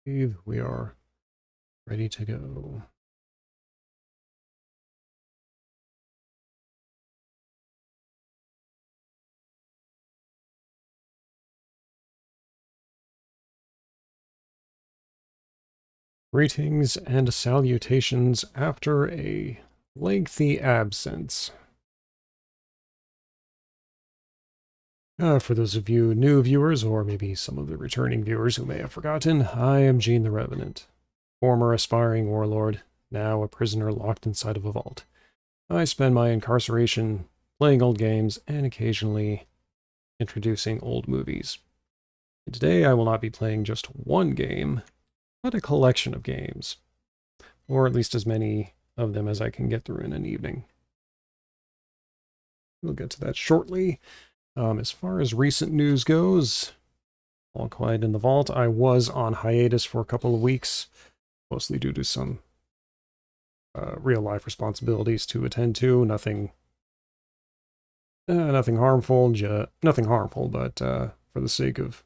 We are ready to go. Greetings and salutations after a lengthy absence. For those of you new viewers, or maybe some of the returning viewers who may have forgotten, I am Gene the Revenant, former aspiring warlord, now a prisoner locked inside of a vault. I spend my incarceration playing old games and occasionally introducing old movies. And today I will not be playing just one game, but a collection of games, or at least as many of them as I can get through in an evening. We'll get to that shortly. As far as recent news goes, all quiet in the vault. I was on hiatus for a couple of weeks, mostly due to some real-life responsibilities to attend to. Nothing harmful. Nothing harmful, but for the sake of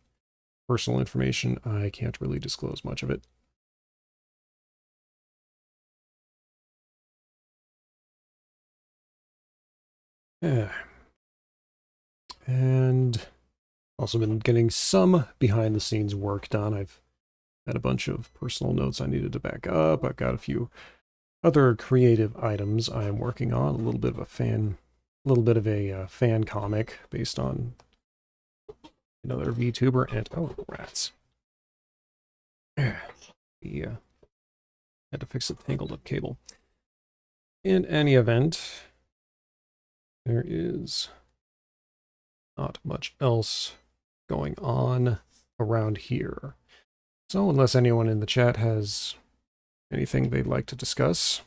personal information, I can't really disclose much of it. Yeah. And also been getting some behind-the-scenes work done. I've had a bunch of personal notes I needed to back up. I've got a few other creative items I'm working on. A little bit of a fan comic based on another VTuber, and oh, rats. Yeah, had to fix a tangled up cable. In any event, there is not much else going on around here. So unless anyone in the chat has anything they'd like to discuss,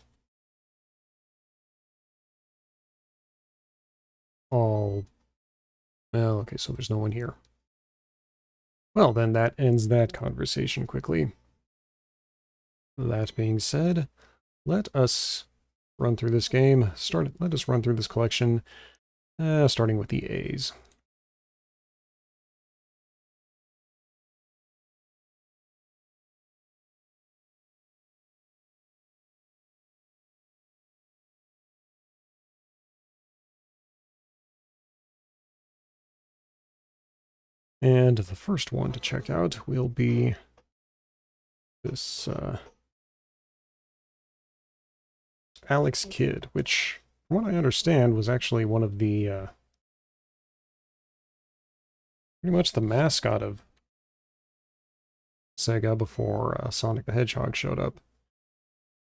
well, okay, so there's no one here. Well, then that ends that conversation quickly. That being said, let us run through this game. Let us run through this collection, starting with the A's. And the first one to check out will be this Alex Kidd, which, from what I understand, was actually one of the pretty much the mascot of Sega before Sonic the Hedgehog showed up.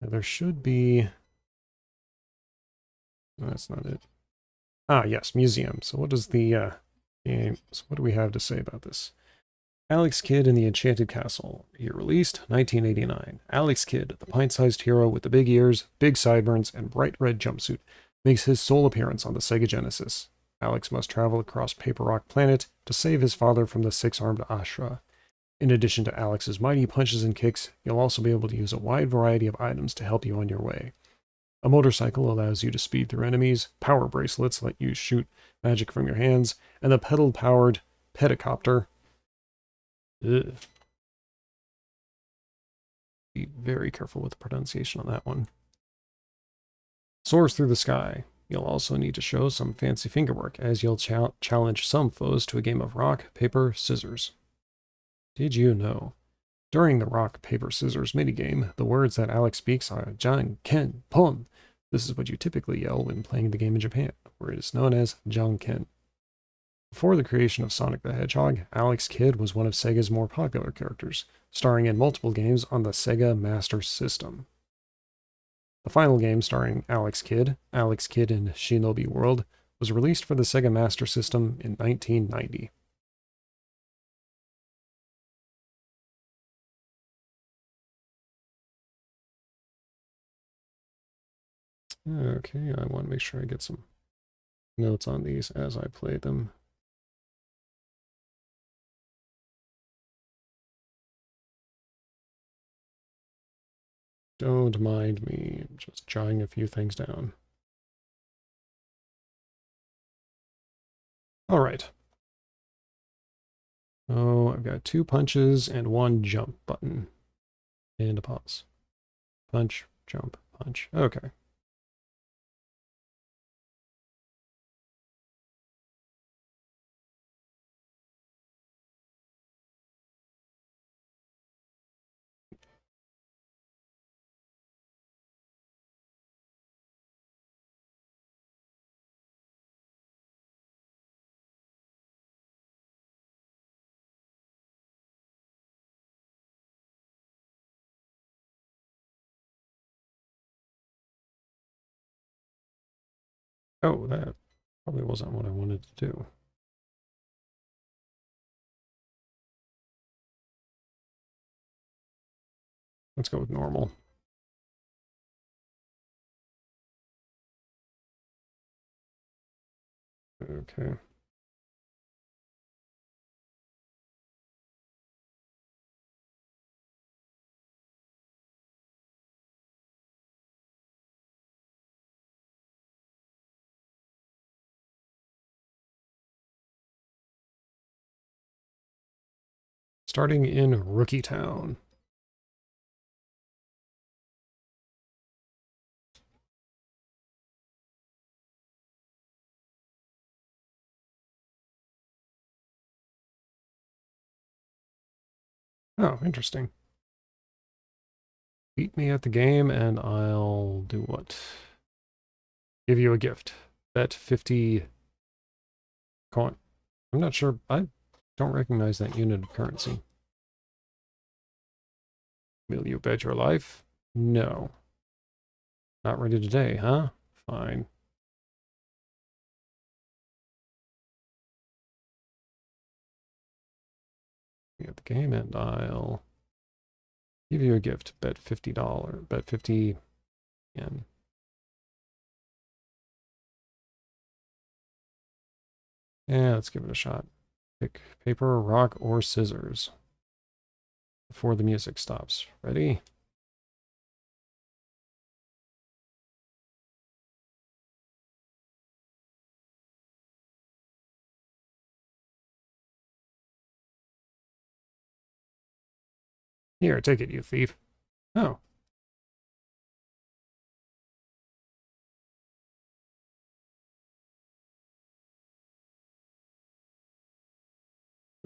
Now, there should be... No, that's not it. Ah, yes, museum. So what does the game... So what do we have to say about this? Alex Kidd in the Enchanted Castle. Year released, 1989. Alex Kidd, the pint-sized hero with the big ears, big sideburns, and bright red jumpsuit, makes his sole appearance on the Sega Genesis. Alex must travel across Paper Rock Planet to save his father from the six-armed Ashra. In addition to Alex's mighty punches and kicks, you'll also be able to use a wide variety of items to help you on your way. A motorcycle allows you to speed through enemies, power bracelets let you shoot magic from your hands, and the pedal-powered pedicopter. Ugh. Be very careful with the pronunciation on that one. Soars through the sky. You'll also need to show some fancy fingerwork, as you'll challenge some foes to a game of rock, paper, scissors. Did you know? During the rock, paper, scissors minigame, the words that Alex speaks are Jan, Ken, Pon. This is what you typically yell when playing the game in Japan, where it is known as Janken. Before the creation of Sonic the Hedgehog, Alex Kidd was one of Sega's more popular characters, starring in multiple games on the Sega Master System. The final game starring Alex Kidd in Shinobi World, was released for the Sega Master System in 1990. Okay, I want to make sure I get some notes on these as I play them. Don't mind me, I'm just jotting a few things down. Alright. Oh, I've got 2 punches and 1 jump button. And a pause. Punch, jump, punch. Okay. Oh, that probably wasn't what I wanted to do. Let's go with normal. Okay. Starting in Rookie Town. Oh, interesting. Beat me at the game and I'll do what? Give you a gift. Bet 50 coin. I'm not sure. I don't recognize that unit of currency. Will you bet your life? No. Not ready today, huh? Fine. Be at the game and I'll give you a gift. Bet $50. Bet 50 yen. Yeah, let's give it a shot. Pick paper, rock, or scissors before the music stops. Ready? Here, take it, you thief. Oh.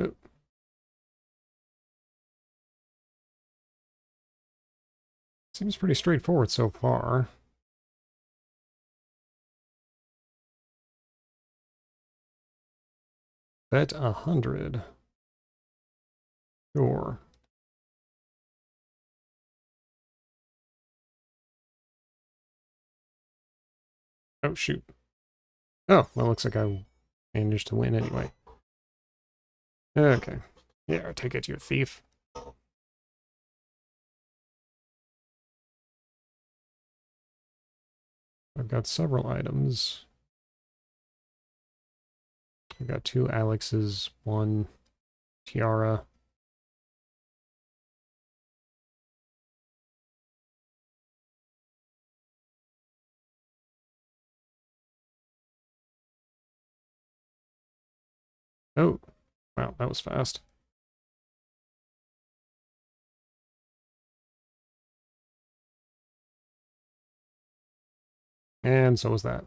Oop. Seems pretty straightforward so far. Bet 100. Sure. Oh, shoot. Oh, well, looks like I managed to win anyway. Okay. Yeah, take it, you thief. I've got several items. I've got 2 Alexes, 1 tiara. Oh, wow, that was fast. And so was that.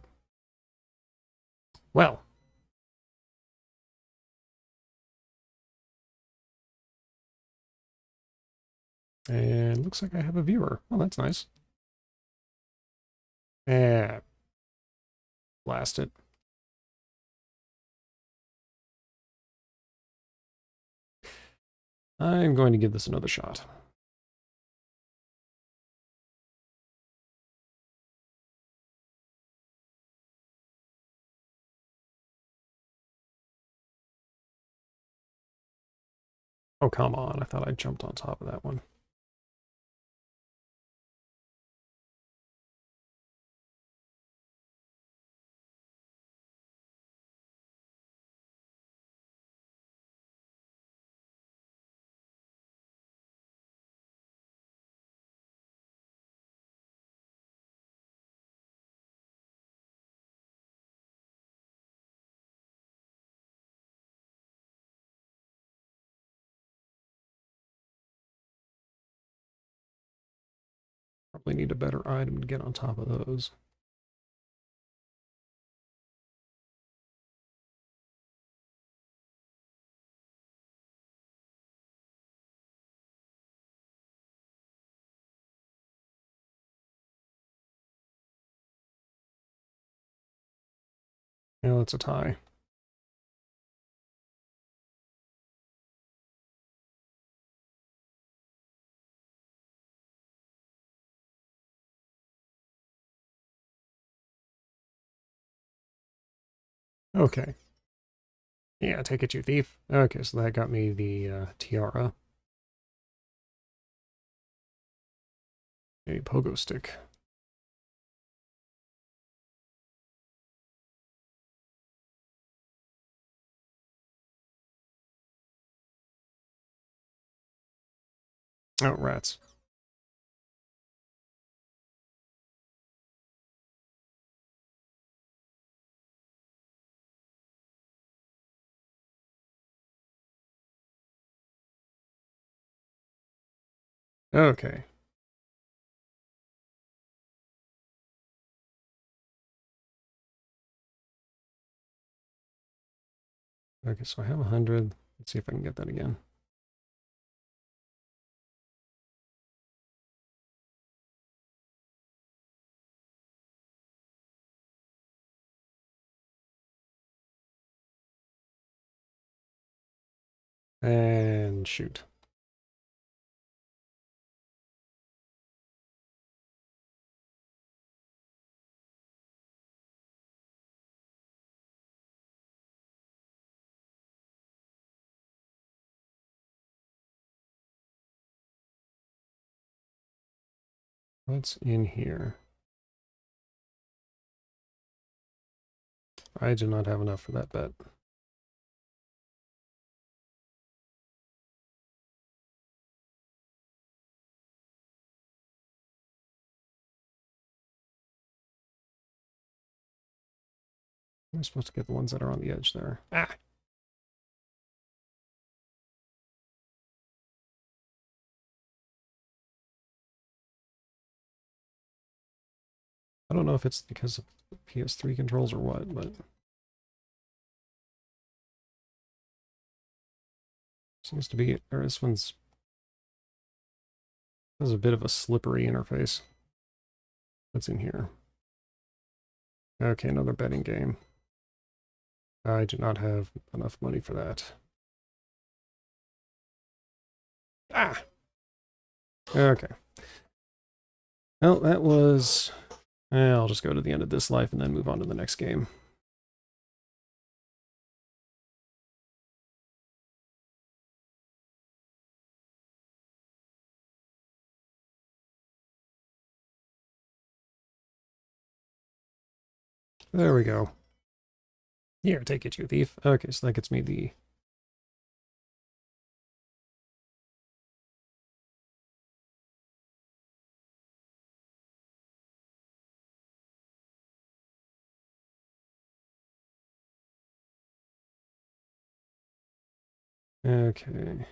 Well. And looks like I have a viewer. Oh, that's nice. Eh, blast it. I'm going to give this another shot. Oh, come on. I thought I jumped on top of that one. probably need a better item to get on top of those. Yeah, that's a tie. Okay. Yeah, take it, you thief. Okay, so that got me the tiara. A pogo stick. Oh, rats. Okay. Okay, so I have 100. Let's see if I can get that again. And shoot. What's in here? I do not have enough for that bet. I'm supposed to get the ones that are on the edge there. Ah! I don't know if it's because of PS3 controls or what, but seems to be, or this one's has a bit of a slippery interface. What's in here? Okay, another betting game. I do not have enough money for that. Ah! Okay. Well, that was... I'll just go to the end of this life and then move on to the next game. There we go. Here, take it, you thief. Okay, so that gets me the... Okay.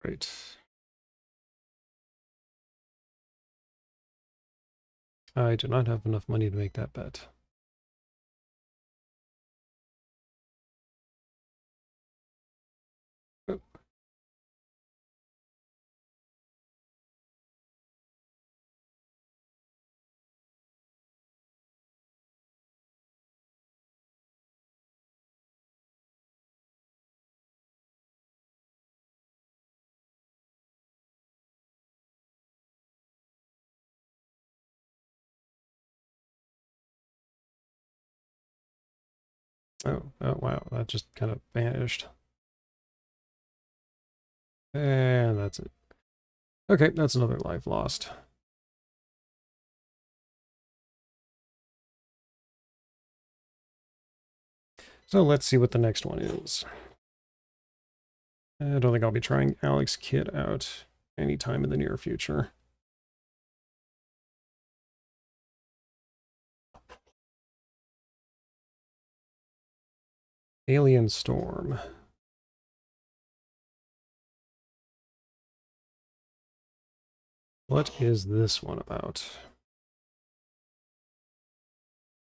Right. I do not have enough money to make that bet. Oh. Oh, wow, that just kind of vanished. And that's it. Okay, that's another life lost. So let's see what the next one is. I don't think I'll be trying Alex Kidd out anytime in the near future. Alien Storm. What is this one about?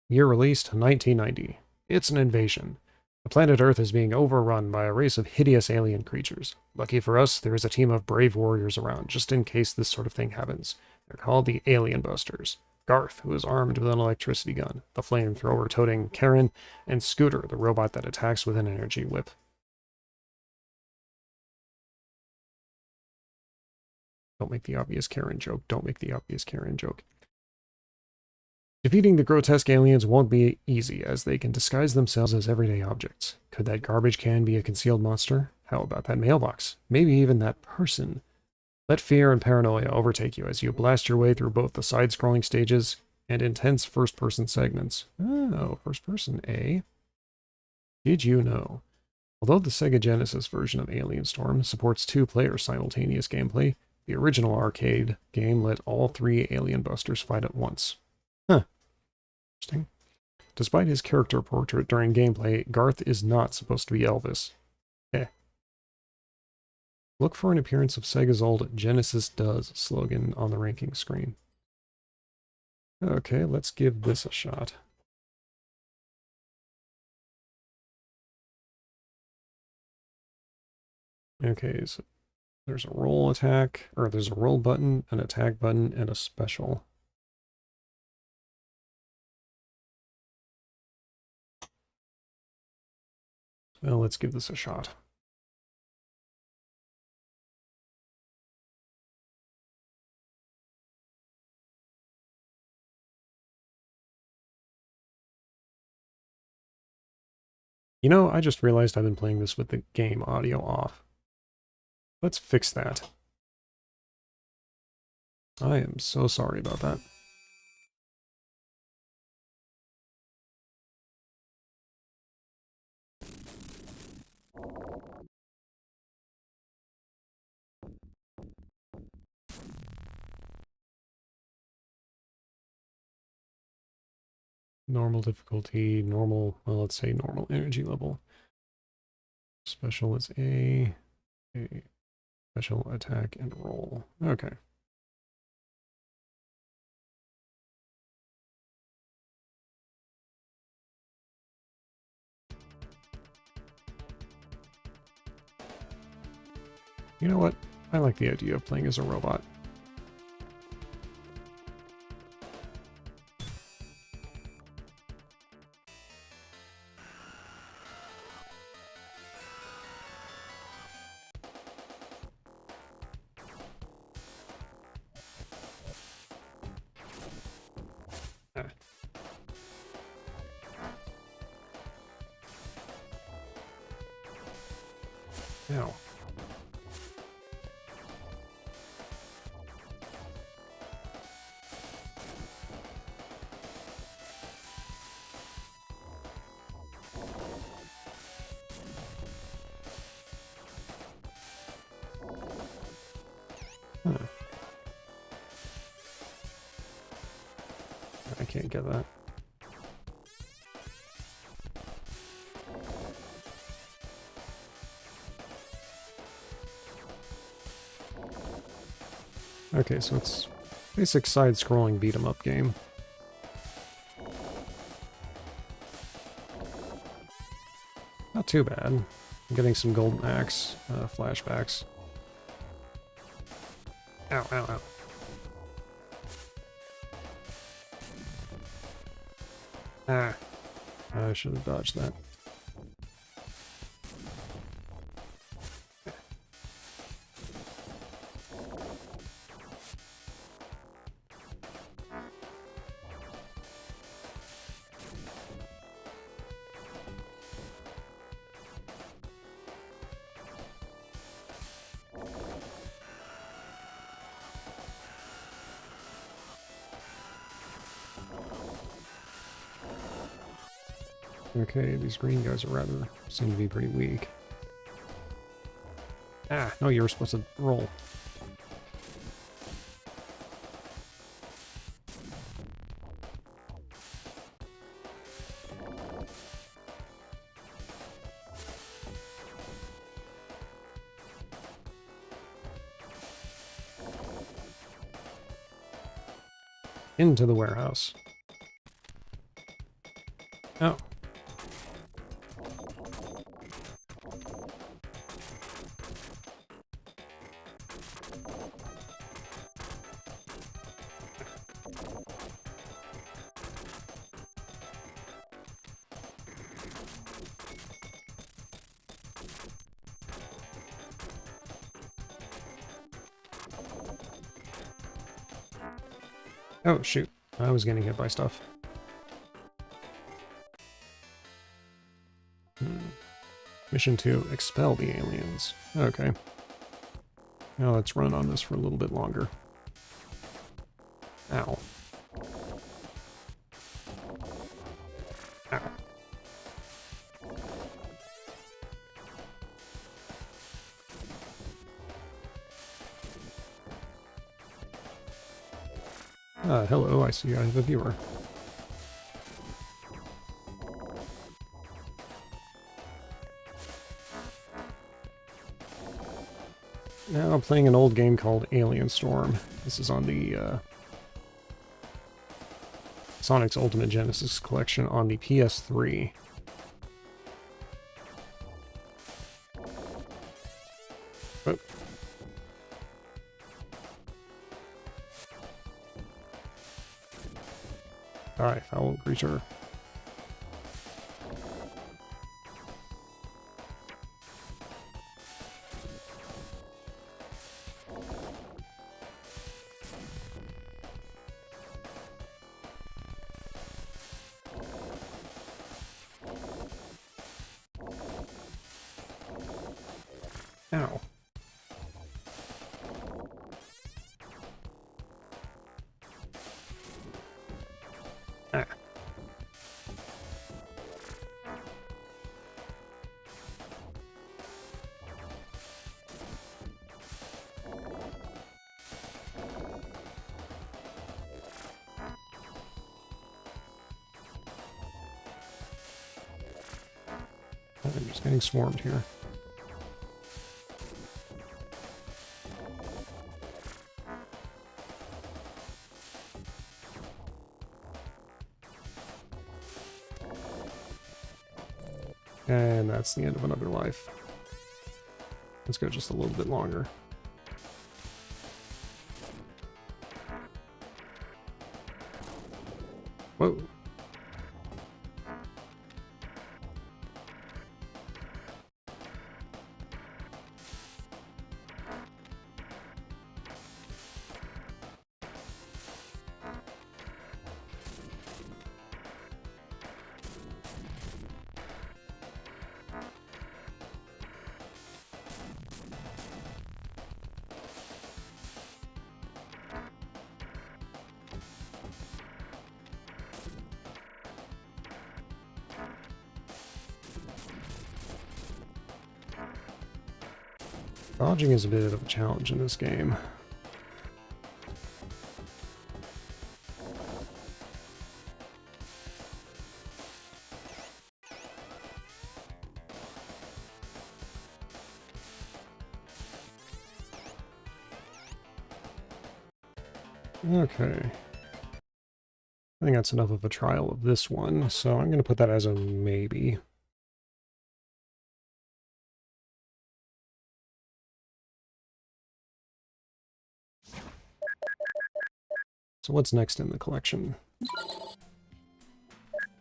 Year released, 1990. It's an invasion. The planet Earth is being overrun by a race of hideous alien creatures. Lucky for us, there is a team of brave warriors around, just in case this sort of thing happens. They're called the Alien Busters. Garth, who is armed with an electricity gun, the flamethrower-toting Karen, and Scooter, the robot that attacks with an energy whip. Don't make the obvious Karen joke. Don't make the obvious Karen joke. Defeating the grotesque aliens won't be easy, as they can disguise themselves as everyday objects. Could that garbage can be a concealed monster? How about that mailbox? Maybe even that person. Let fear and paranoia overtake you as you blast your way through both the side-scrolling stages and intense first-person segments. Oh, first-person, eh? Did you know? Although the Sega Genesis version of Alien Storm supports 2-player simultaneous gameplay, the original arcade game let all 3 alien busters fight at once. Huh. Interesting. Despite his character portrait during gameplay, Garth is not supposed to be Elvis. Eh. Look for an appearance of Sega's old Genesis Does slogan on the ranking screen. Okay, let's give this a shot. Okay, so there's a roll attack, or there's a roll button, an attack button, and a special. Well, let's give this a shot. You know, I just realized I've been playing this with the game audio off. Let's fix that. I am so sorry about that. Normal difficulty, normal, well, let's say normal energy level. Special is A, special attack and roll. Okay. You know what? I like the idea of playing as a robot. Ah. Ow. Huh. I can't get that. Okay, so it's basic side-scrolling beat-em-up game. Not too bad. I'm getting some golden axe flashbacks. Ow, ow, ow. Ah. I should have dodged that. Okay, these green guys are rather seem to be pretty weak. Ah, no, you were supposed to roll. Into the warehouse. Oh. Oh, shoot. I was getting hit by stuff. Mission 2, expel the aliens. Okay. Now let's run on this for a little bit longer. Ow. Ow. Hello, I see I have a viewer. Now I'm playing an old game called Alien Storm. This is on the Sonic's Ultimate Genesis collection on the PS3. Oh. Die, foul creature. Ow. Ah. I'm just getting swarmed here. And that's the end of another life. Let's go just a little bit longer. Whoa. Dodging is a bit of a challenge in this game. Okay. I think that's enough of a trial of this one, so I'm going to put that as a maybe. So what's next in the collection?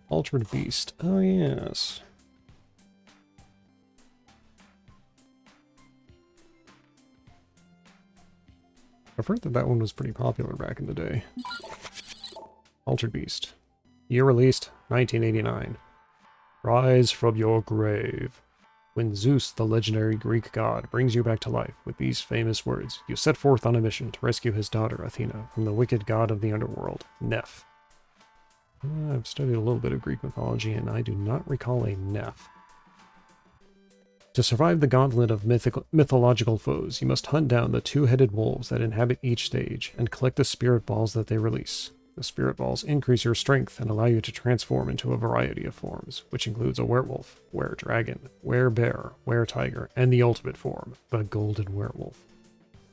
Altered Beast. Oh, yes. I've heard that that one was pretty popular back in the day. Altered Beast. Year released, 1989. Rise from your grave. When Zeus, the legendary Greek god, brings you back to life with these famous words, you set forth on a mission to rescue his daughter, Athena, from the wicked god of the underworld, Neph. I've studied a little bit of Greek mythology, and I do not recall a Neph. To survive the gauntlet of mythological foes, you must hunt down the two-headed wolves that inhabit each stage, and collect the spirit balls that they release. The spirit balls increase your strength and allow you to transform into a variety of forms, which includes a werewolf, were-dragon, were-bear, were-tiger, and the ultimate form, the golden werewolf.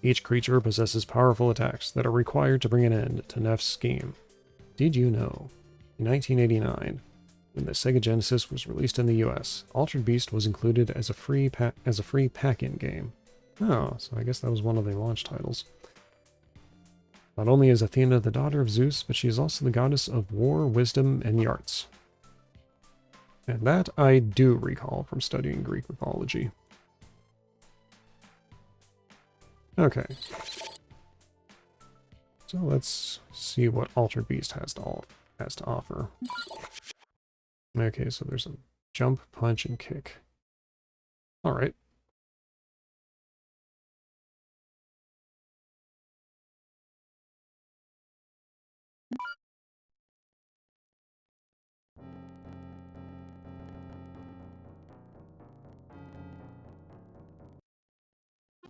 Each creature possesses powerful attacks that are required to bring an end to Neph's scheme. Did you know? In 1989, when the Sega Genesis was released in the US, Altered Beast was included as a free pack-in game. Oh, so I guess that was one of the launch titles. Not only is Athena the daughter of Zeus, but she is also the goddess of war, wisdom, and the arts. And that I do recall from studying Greek mythology. Okay. So let's see what Altered Beast has to offer. Okay, so there's a jump, punch, and kick. Alright.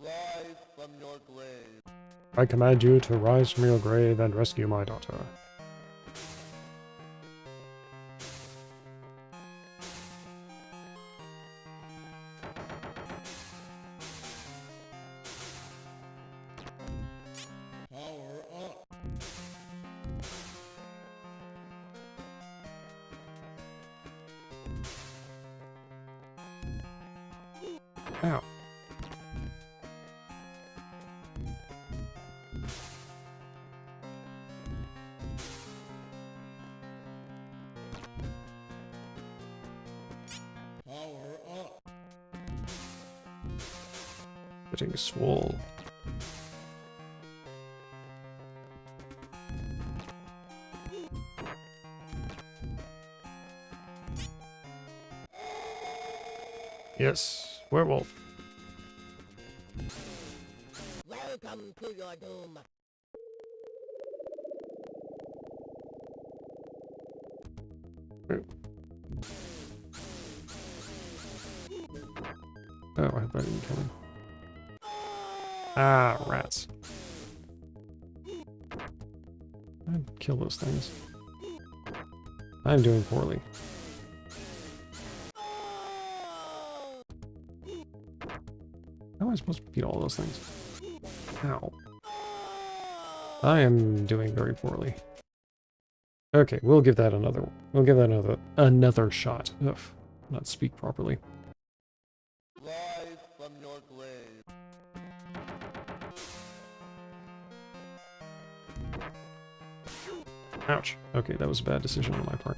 Rise from your grave. I command you to rise from your grave and rescue my daughter. Power up. Ow. Power up. Getting swole. Yes, werewolf. Welcome to your doom. Oh, I thought you kill him. Ah, rats. I'd kill those things. I'm doing poorly. How am I supposed to beat all those things? Ow. I am doing very poorly. Okay, we'll give that another. We'll give that another shot. Ugh, not speak properly. Rise from your grave. Ouch. Okay, that was a bad decision on my part.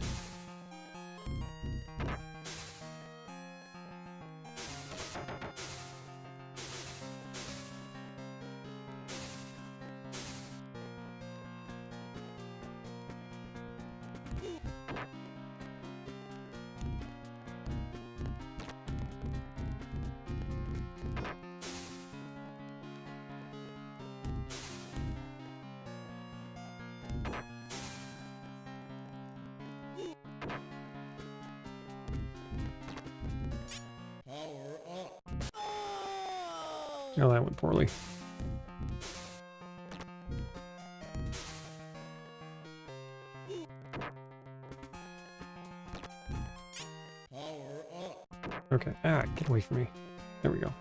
Power up. Oh, that went poorly. Power up. Okay, ah, get away from me. There we go.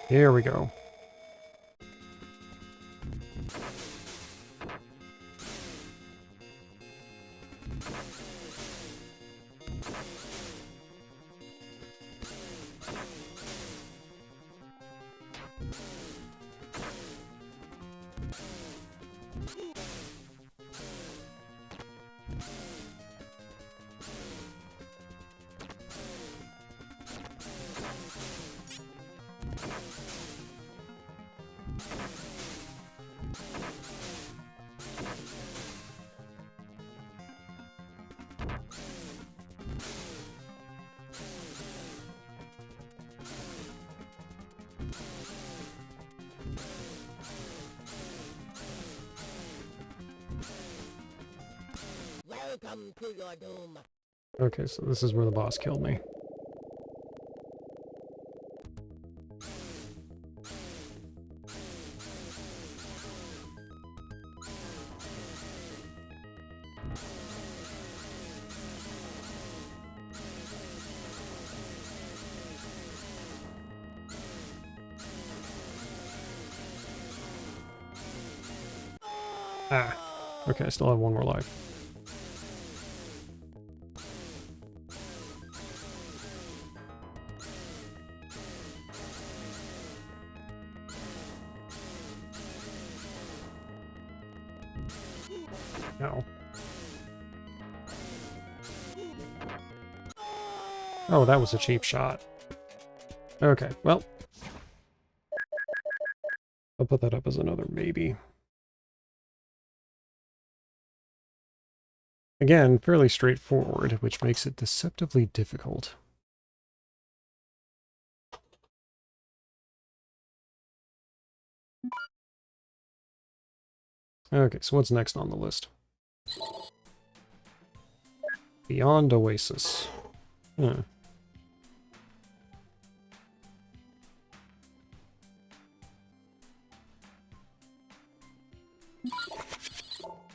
Here we go. Welcome to your doom. Okay, so this is where the boss killed me. Ah. Okay, I still have one more life. No. Oh, that was a cheap shot. Okay, well. I'll put that up as another maybe. Again, fairly straightforward, which makes it deceptively difficult. Okay, so what's next on the list? Beyond Oasis. Huh.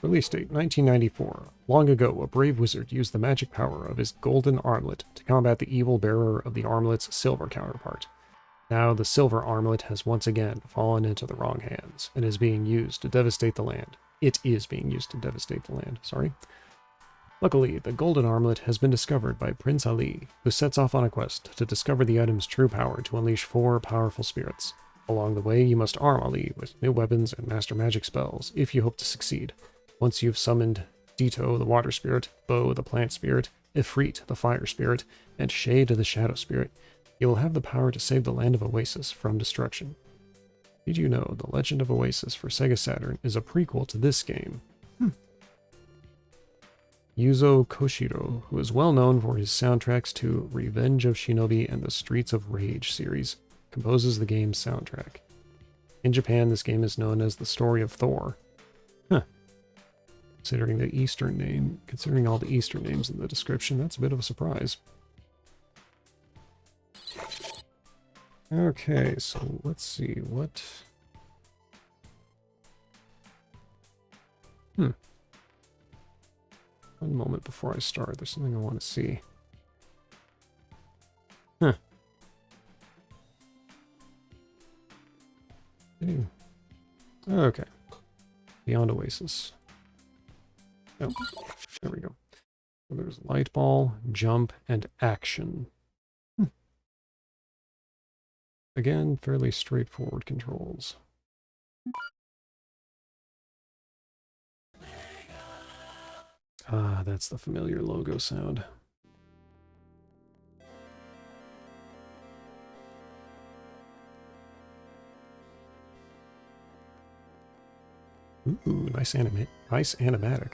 Release date, 1994. Long ago, a brave wizard used the magic power of his golden armlet to combat the evil bearer of the armlet's silver counterpart. Now the silver armlet has once again fallen into the wrong hands and is being used to devastate the land. It is being used to devastate the land, sorry. Luckily, the golden armlet has been discovered by Prince Ali, who sets off on a quest to discover the item's true power to unleash 4 powerful spirits. Along the way, you must arm Ali with new weapons and master magic spells if you hope to succeed. Once you've summoned Dito, the water spirit, Bo, the plant spirit, Ifrit, the fire spirit, and Shade, the shadow spirit, you will have the power to save the land of Oasis from destruction. Did you know The Legend of Oasis for Sega Saturn is a prequel to this game? Yuzo Koshiro, who is well known for his soundtracks to Revenge of Shinobi and the Streets of Rage series, composes the game's soundtrack. In Japan, this game is known as The Story of Thor. Considering all the Eastern names in the description, that's a bit of a surprise. Okay, so let's see what... One moment before I start, there's something I want to see. Okay. Beyond Oasis. Oh, there we go. So there's light ball, jump, and action. Again, fairly straightforward controls. Ah, that's the familiar logo sound. Ooh, nice animatic.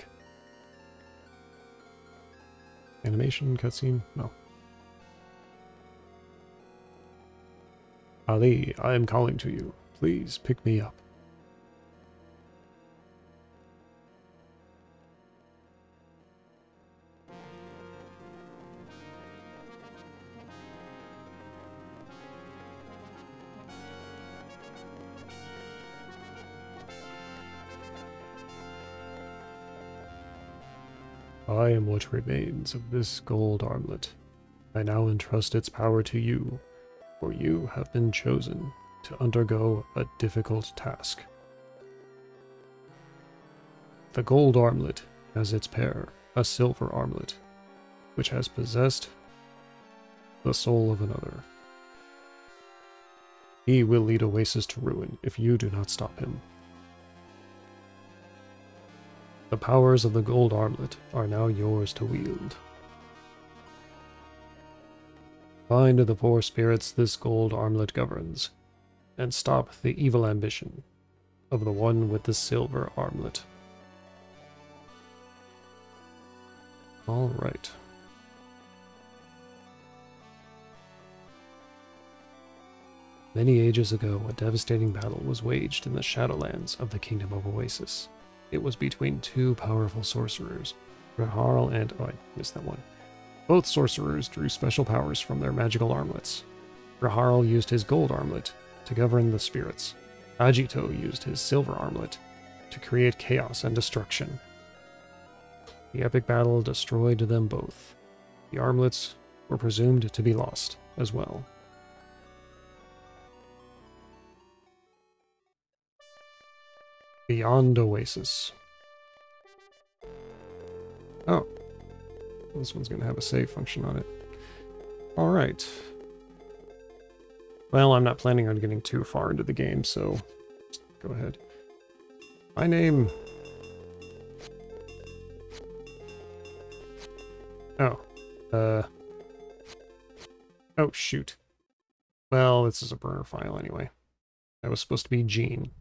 Animation, cutscene? No. Ali, I am calling to you. Please pick me up. I am what remains of this gold armlet. I now entrust its power to you, for you have been chosen to undergo a difficult task. The gold armlet has its pair, a silver armlet, which has possessed the soul of another. He will lead Oasis to ruin if you do not stop him. The powers of the gold armlet are now yours to wield. Bind the 4 spirits this gold armlet governs, and stop the evil ambition of the one with the silver armlet. All right. Many ages ago, a devastating battle was waged in the Shadowlands of the Kingdom of Oasis. It was between 2 powerful sorcerers, Rahal and... Oh, I missed that one. Both sorcerers drew special powers from their magical armlets. Rahal used his gold armlet to govern the spirits. Agito used his silver armlet to create chaos and destruction. The epic battle destroyed them both. The armlets were presumed to be lost as well. Beyond Oasis. Oh. This one's going to have a save function on it. Alright. Well, I'm not planning on getting too far into the game, so just go ahead. My name... Oh. Oh, shoot. Well, this is a burner file anyway. That was supposed to be Gene.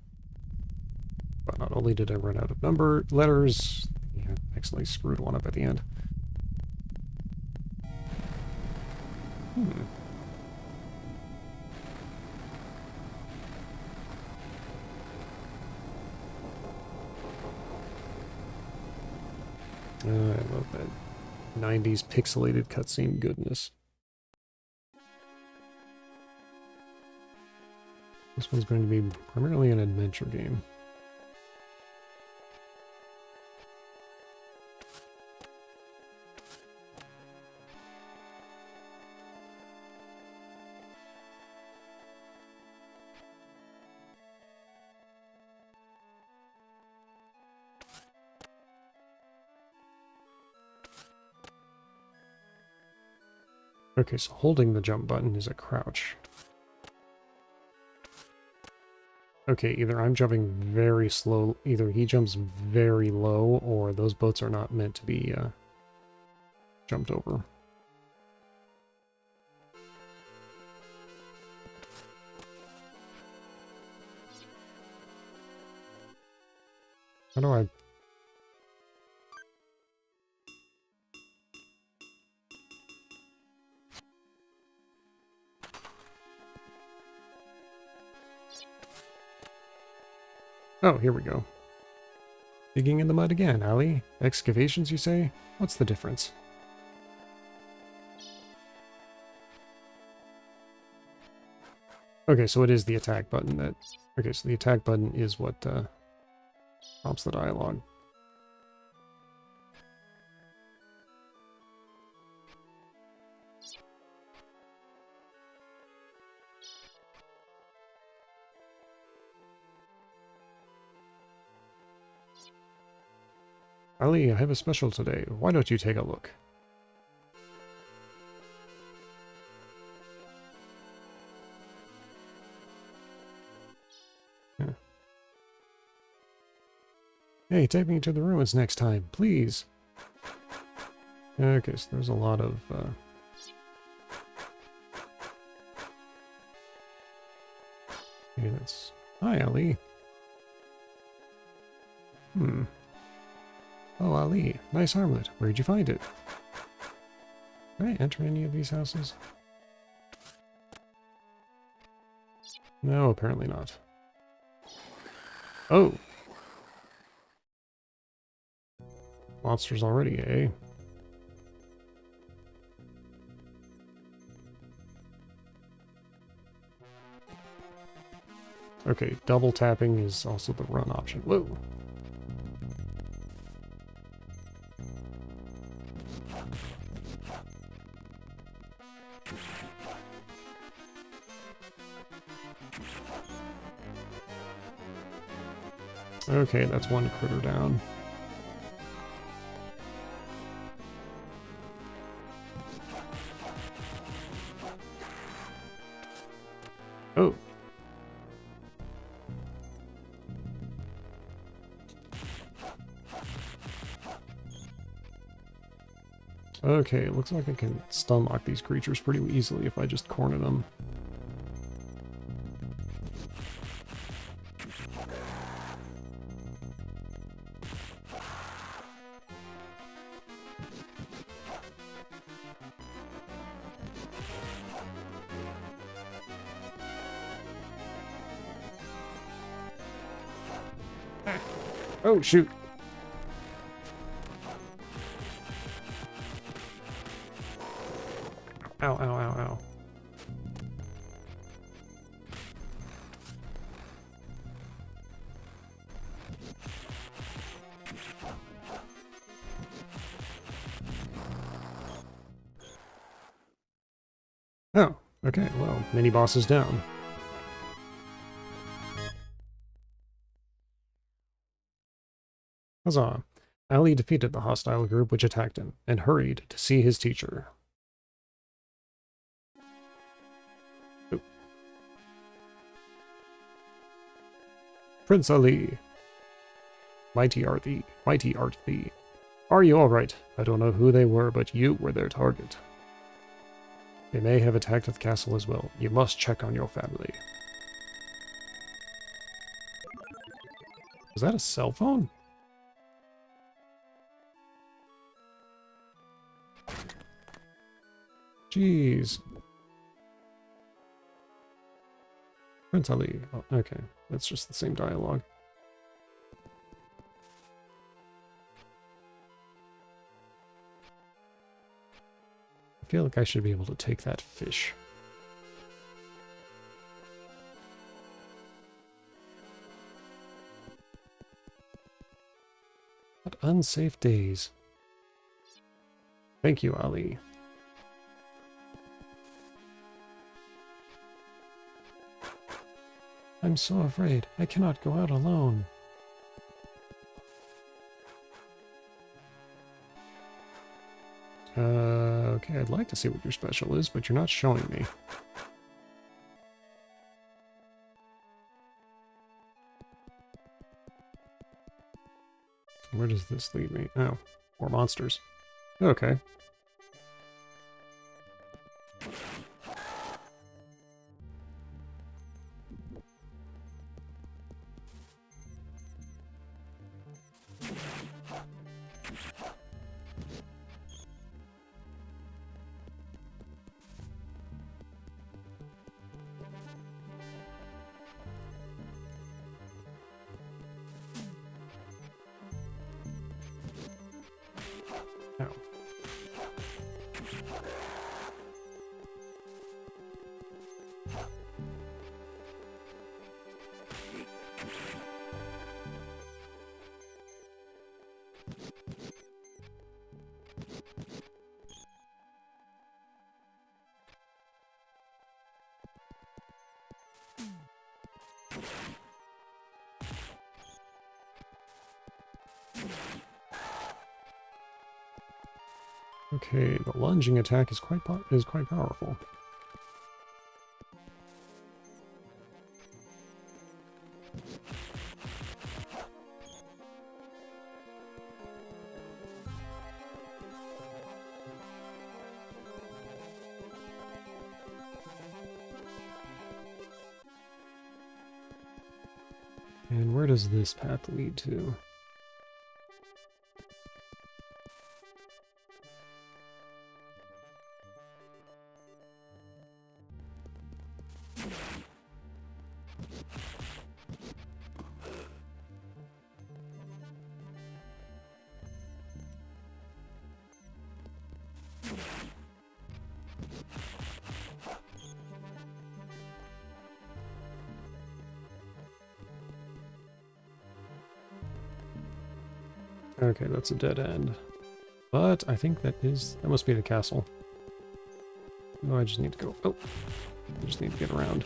But not only did I run out of letters, I accidentally screwed one up at the end. I love that 90s pixelated cutscene goodness. This one's going to be primarily an adventure game. Okay, so holding the jump button is a crouch. Okay, either I'm jumping very slow, either he jumps very low, or those boats are not meant to be jumped over. How do I... Oh, here we go. Digging in the mud again, Ali. Excavations, you say? What's the difference? Okay, so it is the attack button that... Okay, so the attack button is what prompts the dialogue. Ali, I have a special today. Why don't you take a look? Yeah. Hey, take me to the ruins next time, please. Okay, so there's a lot of... Okay, that's... Hi, Ali. Oh, Ali, nice armlet. Where'd you find it? Can I enter any of these houses? No, apparently not. Oh! Monsters already, eh? Okay, double tapping is also the run option. Whoa! Okay, that's one critter down. Oh. Okay, it looks like I can stun lock these creatures pretty easily if I just corner them. Oh, shoot. Ow, ow, ow, ow. Oh, okay, well, mini boss is down. Huzzah. Ali defeated the hostile group which attacked him, and hurried to see his teacher. Oh. Prince Ali, mighty art thee, mighty art thee. Are you all right? I don't know who they were, but you were their target. They may have attacked the castle as well. You must check on your family. Was that a cell phone? Jeez. Prince Ali. Oh, okay, that's just the same dialogue. I feel like I should be able to take that fish. What unsafe days. Thank you, Ali. I'm so afraid. I cannot go out alone. Okay, I'd like to see what your special is, but you're not showing me. Where does this lead me? Oh, more monsters. Okay. Ow. Okay, the lunging attack is quite powerful. And where does this path lead to? Okay, that's a dead end. But I think that must be the castle. No, I just need to go. Oh, I just need to get around.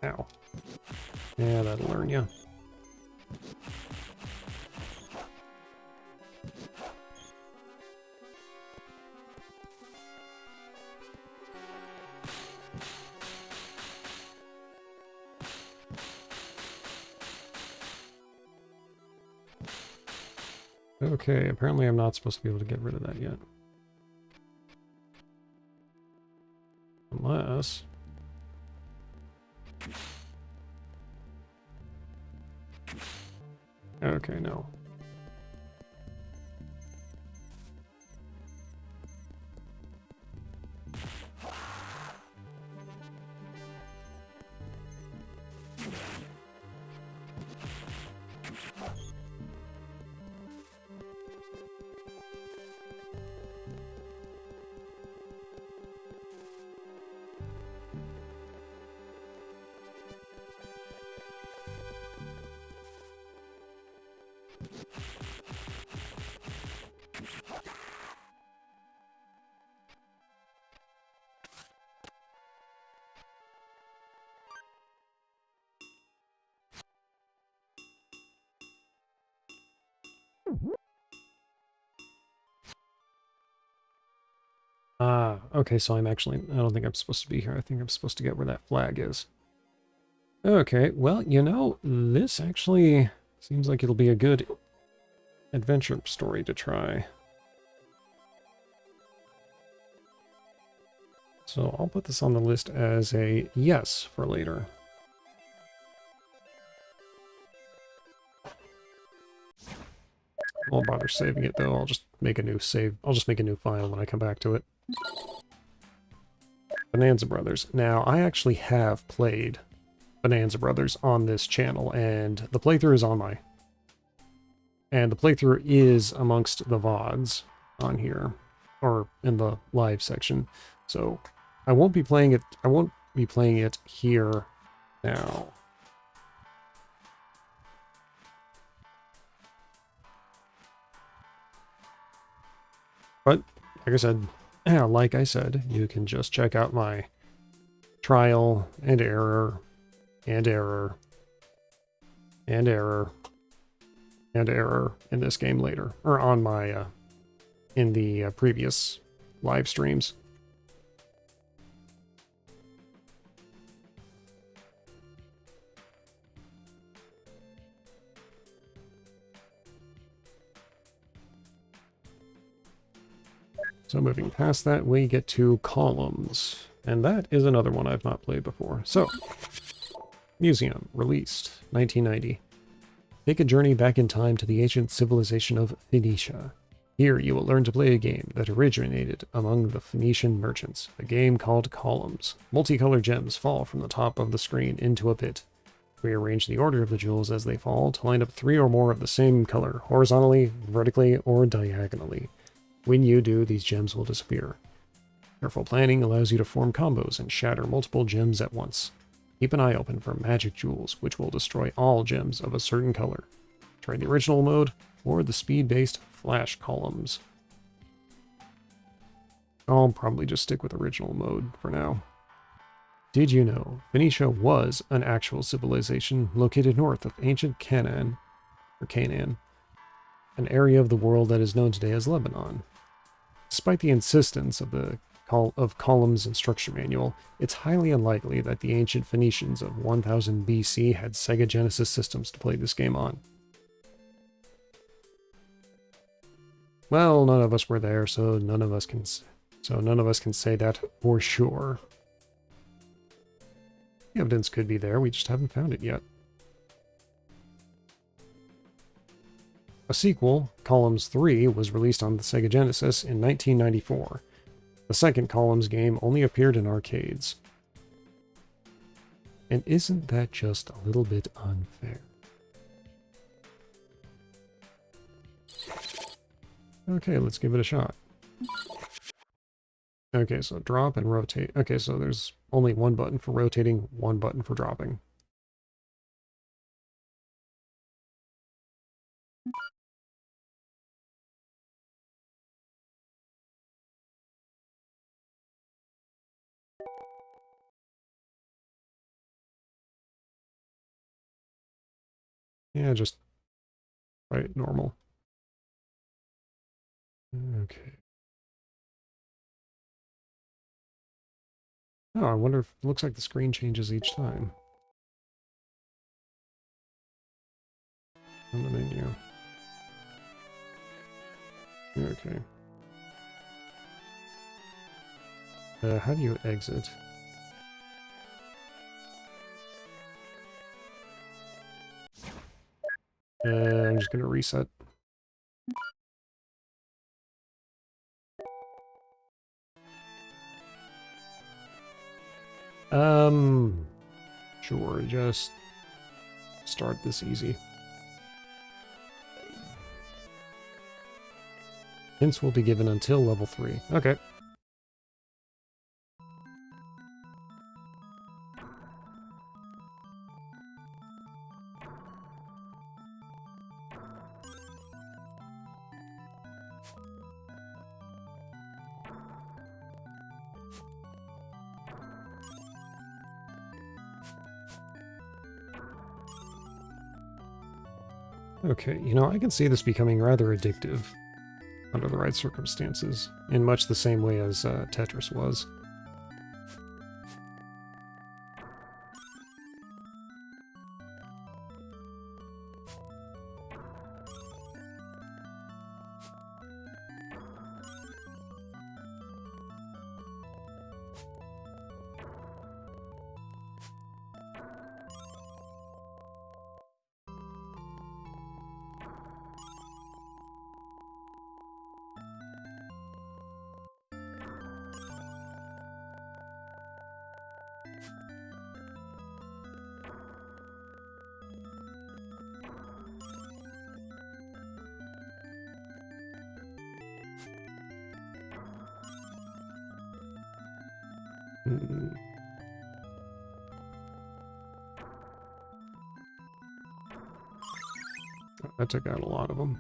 Ow. Yeah, that'll learn you. Okay, apparently I'm not supposed to be able to get rid of that yet. Unless... Okay, no. Ah, okay, so I'm actually... I don't think I'm supposed to be here. I think I'm supposed to get where that flag is. Okay, well, you know, this actually seems like it'll be a good adventure story to try. So I'll put this on the list as a yes for later. I won't bother saving it though, I'll just make a new save. I'll just make a new file when I come back to it. Bonanza Brothers. Now, I actually have played Bonanza Brothers on this channel, and the playthrough is on my... And the playthrough is amongst the VODs on here, or in the live section. So, I won't be playing it here now. But, like I said, you can just check out my trial and error, and error, and error, and error in this game later, or on my, in the previous live streams. So moving past that, we get to columns. And that is another one I've not played before. So, Museum, released, 1990. Take a journey back in time to the ancient civilization of Phoenicia. Here you will learn to play a game that originated among the Phoenician merchants, a game called Columns. Multicolored gems fall from the top of the screen into a pit. Rearrange the order of the jewels as they fall to line up 3 or more of the same color, horizontally, vertically, or diagonally. When you do, these gems will disappear. Careful planning allows you to form combos and shatter multiple gems at once. Keep an eye open for magic jewels, which will destroy all gems of a certain color. Try the original mode, or the speed-based flash columns. I'll probably just stick with original mode for now. Did you know Phoenicia was an actual civilization located north of ancient Canaan, an area of the world that is known today as Lebanon? Despite the insistence of the Columns Instruction Manual, it's highly unlikely that the ancient Phoenicians of 1000 BC had Sega Genesis systems to play this game on. Well, none of us were there, so none of us can say that for sure. The evidence could be there, we just haven't found it yet. A sequel, Columns 3, was released on the Sega Genesis in 1994. The second Columns game only appeared in arcades. And isn't that just a little bit unfair? Okay, let's give it a shot. Okay, so drop and rotate. Okay, so there's only one button for rotating, one button for dropping. Yeah, just right, normal. Okay. Oh, I wonder if it looks like the screen changes each time. On the menu. Okay. How do you exit? I'm just gonna reset. Sure, just start this easy. Hints will be given until level 3. Okay. Okay, you know, I can see this becoming rather addictive under the right circumstances, in much the same way as Tetris was. Hmm. That took out a lot of them.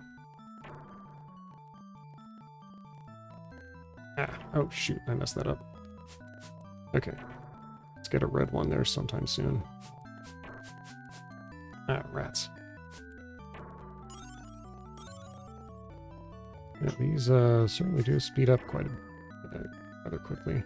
Ah, oh shoot, I messed that up. Okay, let's get a red one there sometime soon. Ah, rats. Yeah, these certainly do speed up quite rather quickly.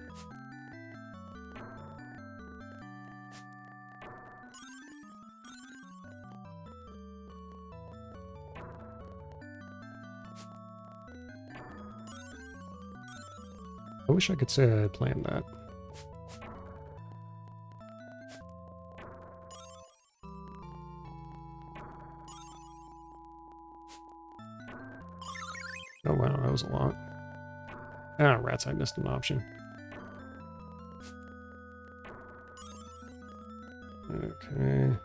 I wish I could say I had planned that. Oh wow, that was a lot. Ah, rats, I missed an option. Okay.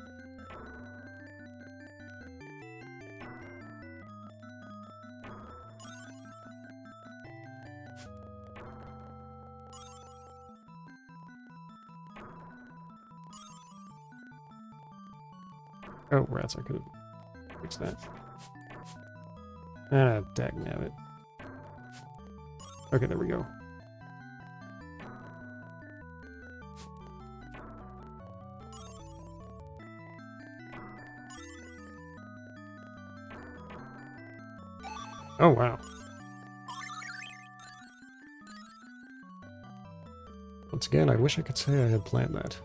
Oh, rats, I could have fixed that. Ah, dagnabbit. Okay, there we go. Oh, wow. Once again, I wish I could say I had planned that.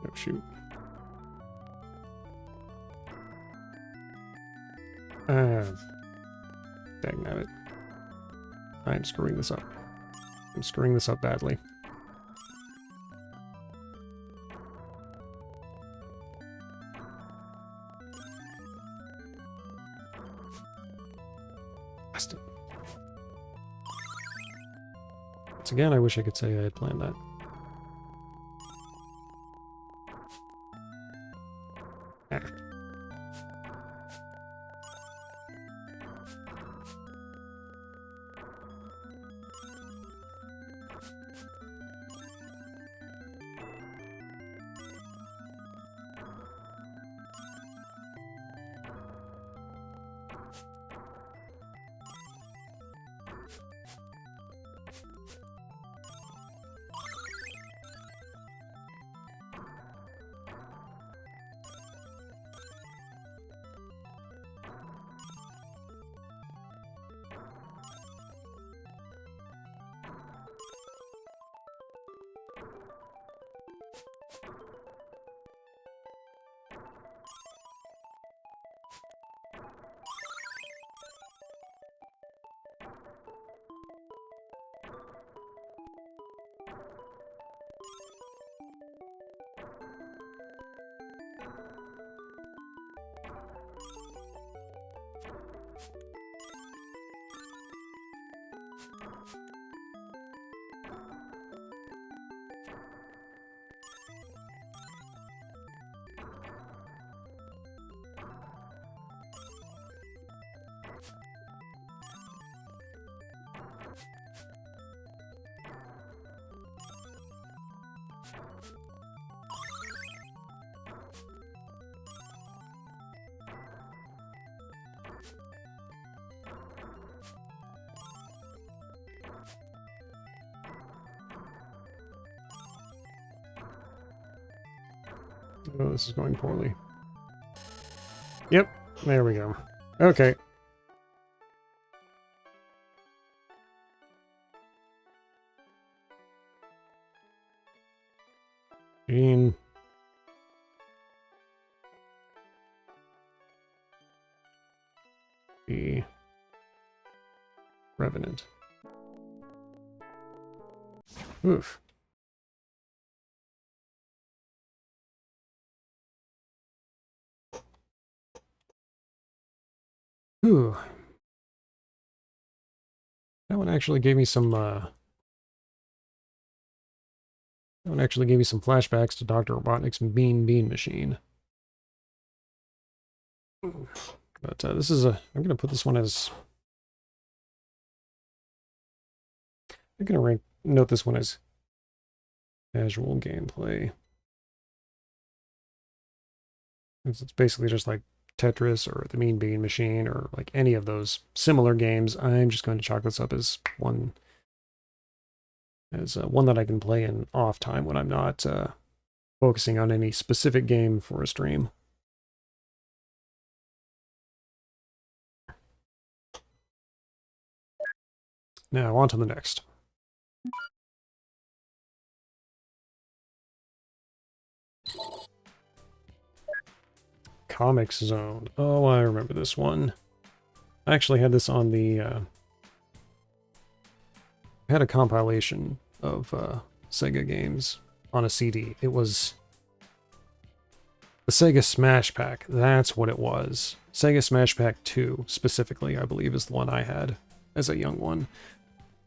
Oh, shoot. Dagnabbit. I'm screwing this up. I'm screwing this up badly. Bastard. Once again, I wish I could say I had planned that. Ah. Oh, this is going poorly. Yep, there we go. Okay. Gene. The Revenant. Oof. Ooh. That one actually gave me some flashbacks to Dr. Robotnik's Bean Machine. But this is I'm gonna put this one as note this one as casual gameplay. It's basically just like Tetris or the Mean Bean Machine or like any of those similar games. I'm just going to chalk this up as one that I can play in off time when I'm not focusing on any specific game for a stream. Now on to the next. Comics Zone. Oh, I remember this one. I actually had this on the... I had a compilation of Sega games on a CD. It was the Sega Smash Pack. That's what it was. Sega Smash Pack 2, specifically, I believe, is the one I had as a young one.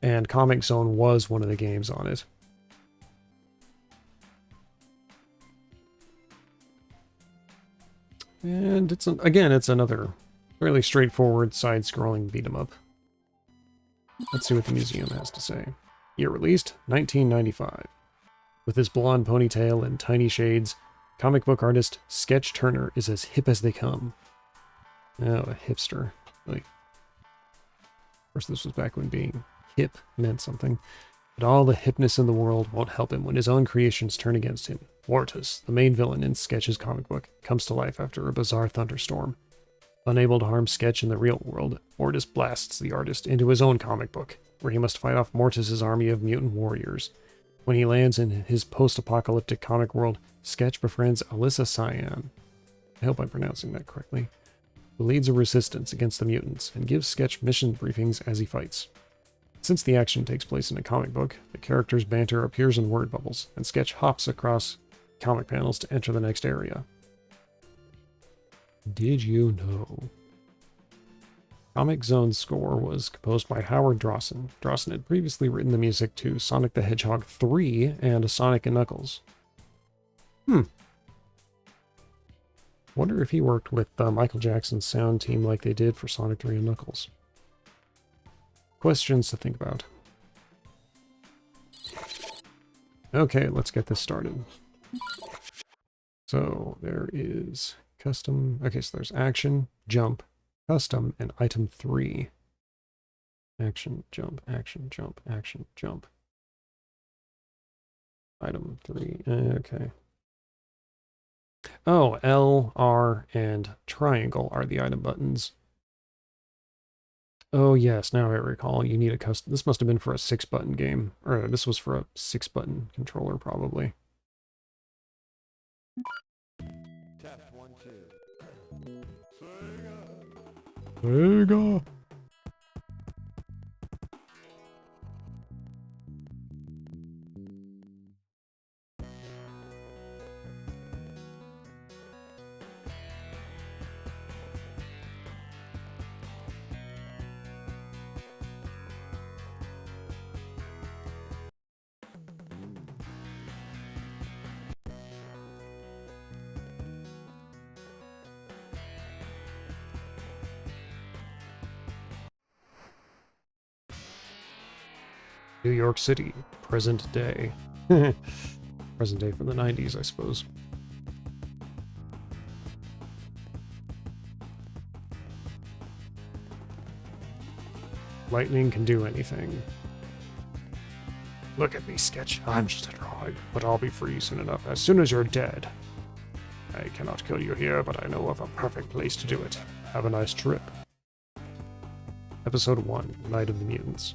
And Comic Zone was one of the games on it. And it's another fairly straightforward side-scrolling beat-em-up. Let's see what the museum has to say. Year released, 1995. With his blonde ponytail and tiny shades, comic book artist Sketch Turner is as hip as they come. Oh, a hipster. Really. Of course, this was back when being hip meant something. But all the hipness in the world won't help him when his own creations turn against him. Mortis, the main villain in Sketch's comic book, comes to life after a bizarre thunderstorm. Unable to harm Sketch in the real world, Mortis blasts the artist into his own comic book, where he must fight off Mortis's army of mutant warriors. When he lands in his post-apocalyptic comic world, Sketch befriends Alyssa Cyan. I hope I'm pronouncing that correctly. Who leads a resistance against the mutants and gives Sketch mission briefings as he fights. Since the action takes place in a comic book, the character's banter appears in word bubbles, and Sketch hops across comic panels to enter the next area. Did you know? Comic Zone's score was composed by Howard Drawson. Drawson had previously written the music to Sonic the Hedgehog 3 and Sonic and Knuckles. Wonder if he worked with Michael Jackson's sound team like they did for Sonic 3 and Knuckles. Questions to think about. Okay, let's get this started. So there is custom. Okay, so there's action, jump, custom, and item 3. Action, jump, action, jump, action, jump. Item 3. Okay. Oh, L, R, and triangle are the item buttons. Oh yes, now I recall. You need a custom. This must have been for a 6-button game. Or this was for a 6-button controller, probably. Tap 1, 2. Sega. Sega. New York City, present day. Present day from the 90s, I suppose. Lightning can do anything. Look at me, Sketch. I'm just a droid, but I'll be free soon enough, as soon as you're dead. I cannot kill you here, but I know of a perfect place to do it. Have a nice trip. Episode 1, Night of the Mutants.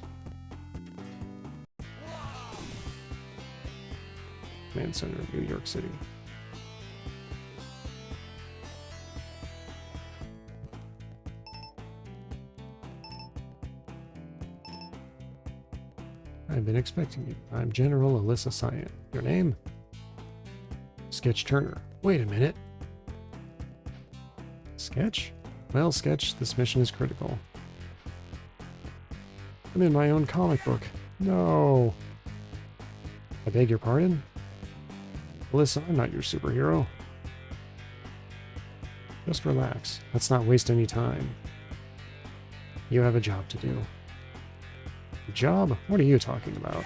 Command Center, New York City. I've been expecting you. I'm General Alyssa Cyan. Your name? Sketch Turner. Wait a minute. Sketch? Well, Sketch, this mission is critical. I'm in my own comic book. No. I beg your pardon? Alyssa, I'm not your superhero. Just relax. Let's not waste any time. You have a job to do. Job? What are you talking about?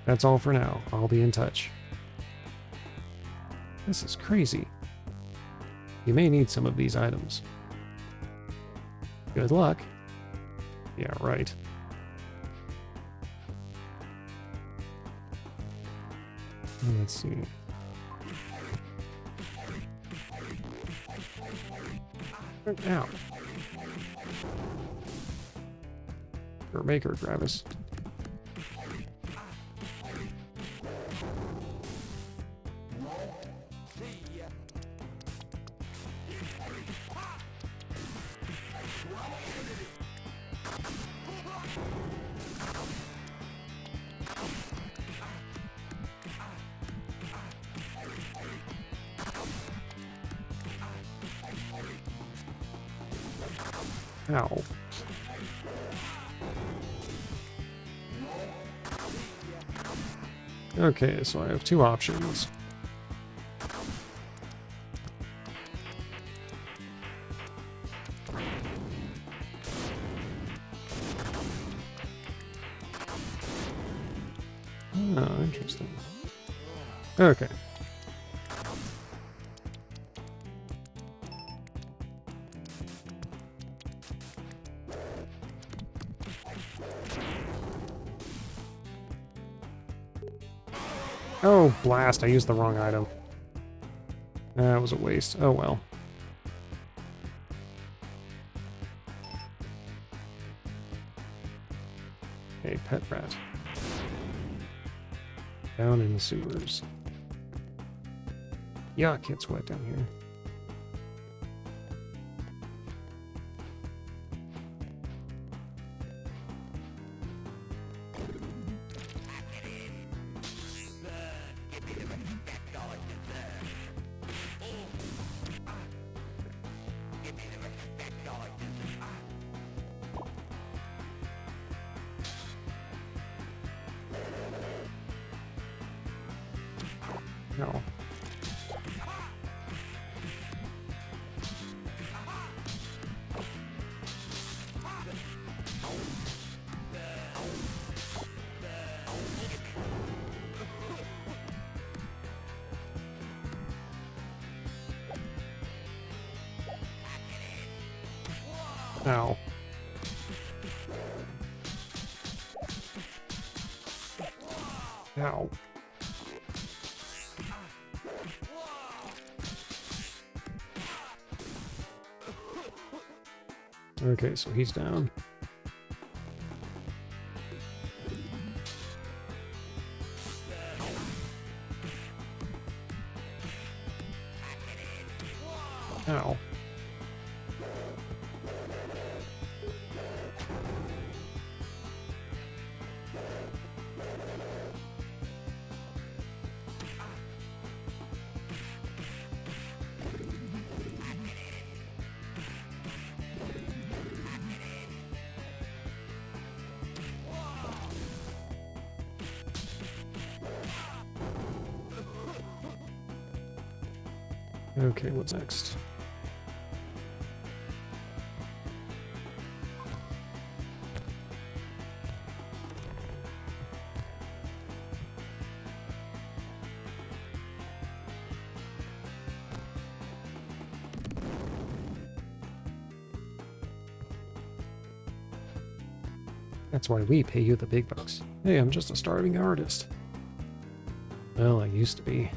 That's all for now. I'll be in touch. This is crazy. You may need some of these items. Good luck. Yeah, right. Let's see. Ow. Or Maker, Travis. Ow. Okay, so I have two options. Oh, interesting. Okay. Oh, blast, I used the wrong item. That was a waste. Oh well. Hey, pet rat. Down in the sewers. Yuck, it's wet down here. No. Ow. Ow. Okay, so he's down. Ow. Okay, what's next? That's why we pay you the big bucks. Hey, I'm just a starving artist. Well, I used to be.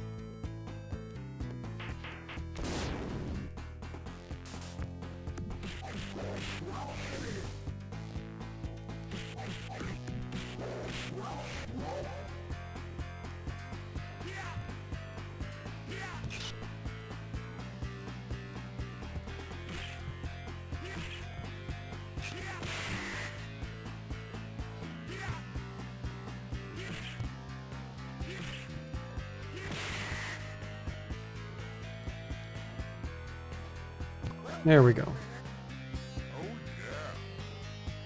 There we go.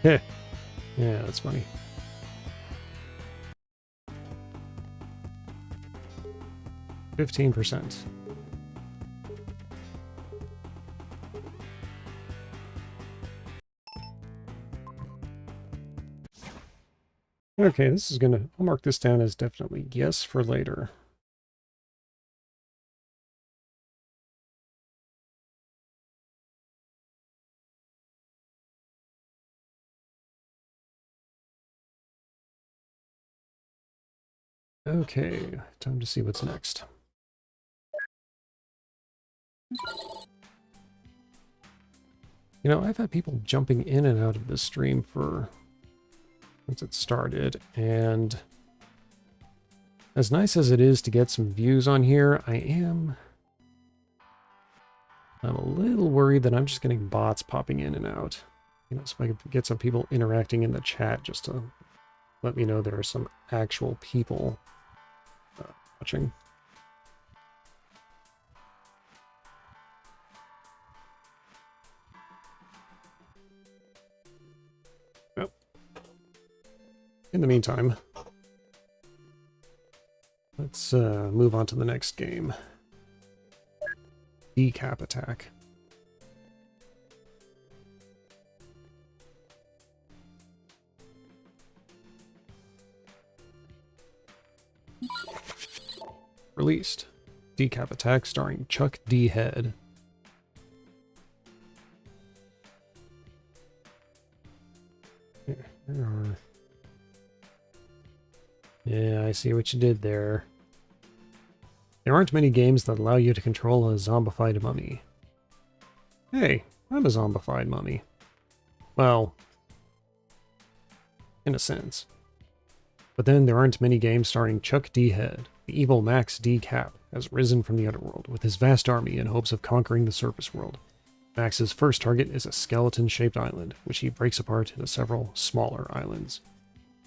Heh. Yeah, that's funny. %. Okay, this is gonna... I'll mark this down as definitely yes for later. Okay, time to see what's next. You know, I've had people jumping in and out of this stream for... since it started, and as nice as it is to get some views on here, I'm a little worried that I'm just getting bots popping in and out. You know, so if I could get some people interacting in the chat just to let me know there are some actual people watching. Yep. In the meantime, let's move on to the next game. Decap attack. Released. Decap attack starring Chuck D. Head. Yeah, I see what you did there. There aren't many games that allow you to control a zombified mummy. Hey, I'm a zombified mummy. Well, in a sense. But then there aren't many games starring Chuck D. Head. The evil Max D. Cap has risen from the underworld with his vast army in hopes of conquering the surface world. Max's first target is a skeleton-shaped island, which he breaks apart into several smaller islands.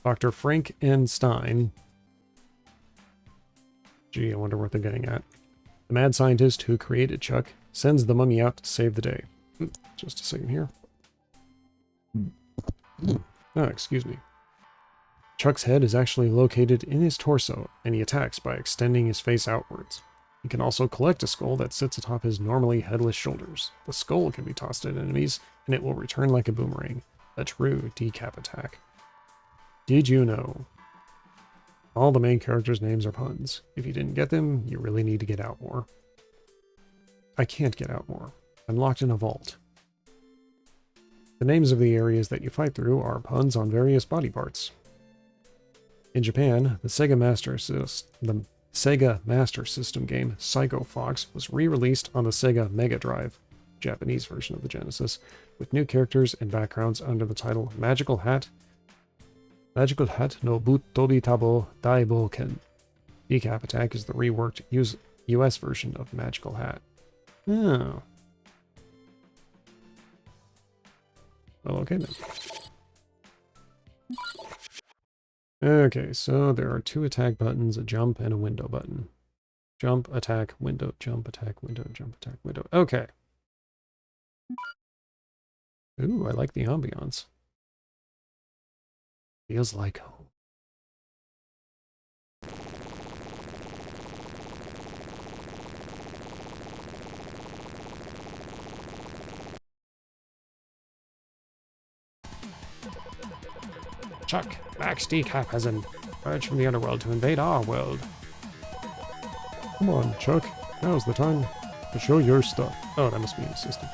Dr. Frank N. Stein... Gee, I wonder what they're getting at. The mad scientist who created Chuck sends the mummy out to save the day. Just a second here. Oh, excuse me. Chuck's head is actually located in his torso, and he attacks by extending his face outwards. He can also collect a skull that sits atop his normally headless shoulders. The skull can be tossed at enemies, and it will return like a boomerang. A true decap attack. Did you know? All the main characters' names are puns. If you didn't get them, you really need to get out more. I can't get out more. I'm locked in a vault. The names of the areas that you fight through are puns on various body parts. In Japan, the Sega Master System game Psycho Fox was re-released on the Sega Mega Drive, Japanese version of the Genesis, with new characters and backgrounds under the title Magical Hat no Buttobi Tabo Daiboken. Decap Attack is the reworked US version of Magical Hat. Oh. Well, okay then. Okay, so there are 2 attack buttons, a jump, and a window button. Jump, attack, window, jump, attack, window, jump, attack, window. Okay. Ooh, I like the ambiance. Feels like home. Chuck, Max Decap has emerged from the underworld to invade our world. Come on, Chuck. Now's the time to show your stuff. Oh, that must be the system.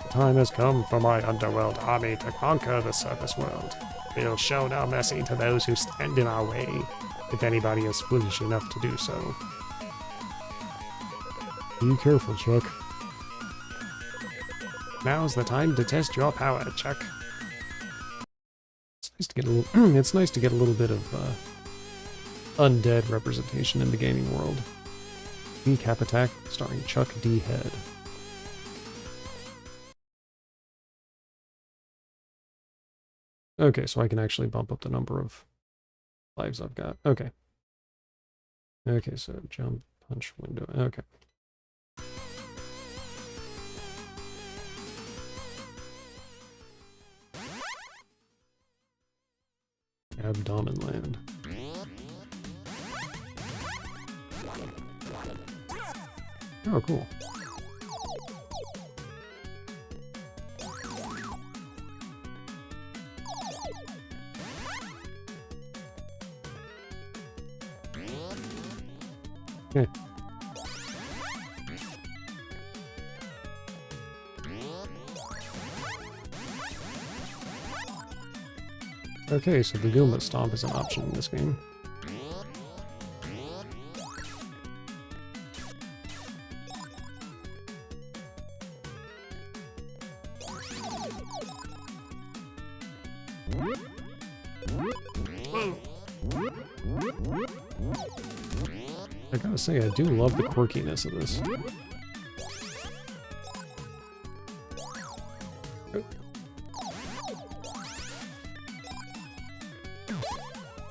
The time has come for my underworld army to conquer the surface world. We'll show no mercy to those who stand in our way, if anybody is foolish enough to do so. Be careful, Chuck. Now's the time to test your power, Chuck. It's nice to get a little bit of undead representation in the gaming world. Decap Attack, starring Chuck D. Head. Okay, so I can actually bump up the number of lives I've got. Okay. Okay, so jump, punch, window. Okay. Abdomen land. Oh, cool. Okay. Okay, so the Goomba Stomp is an option in this game. I gotta say, I do love the quirkiness of this.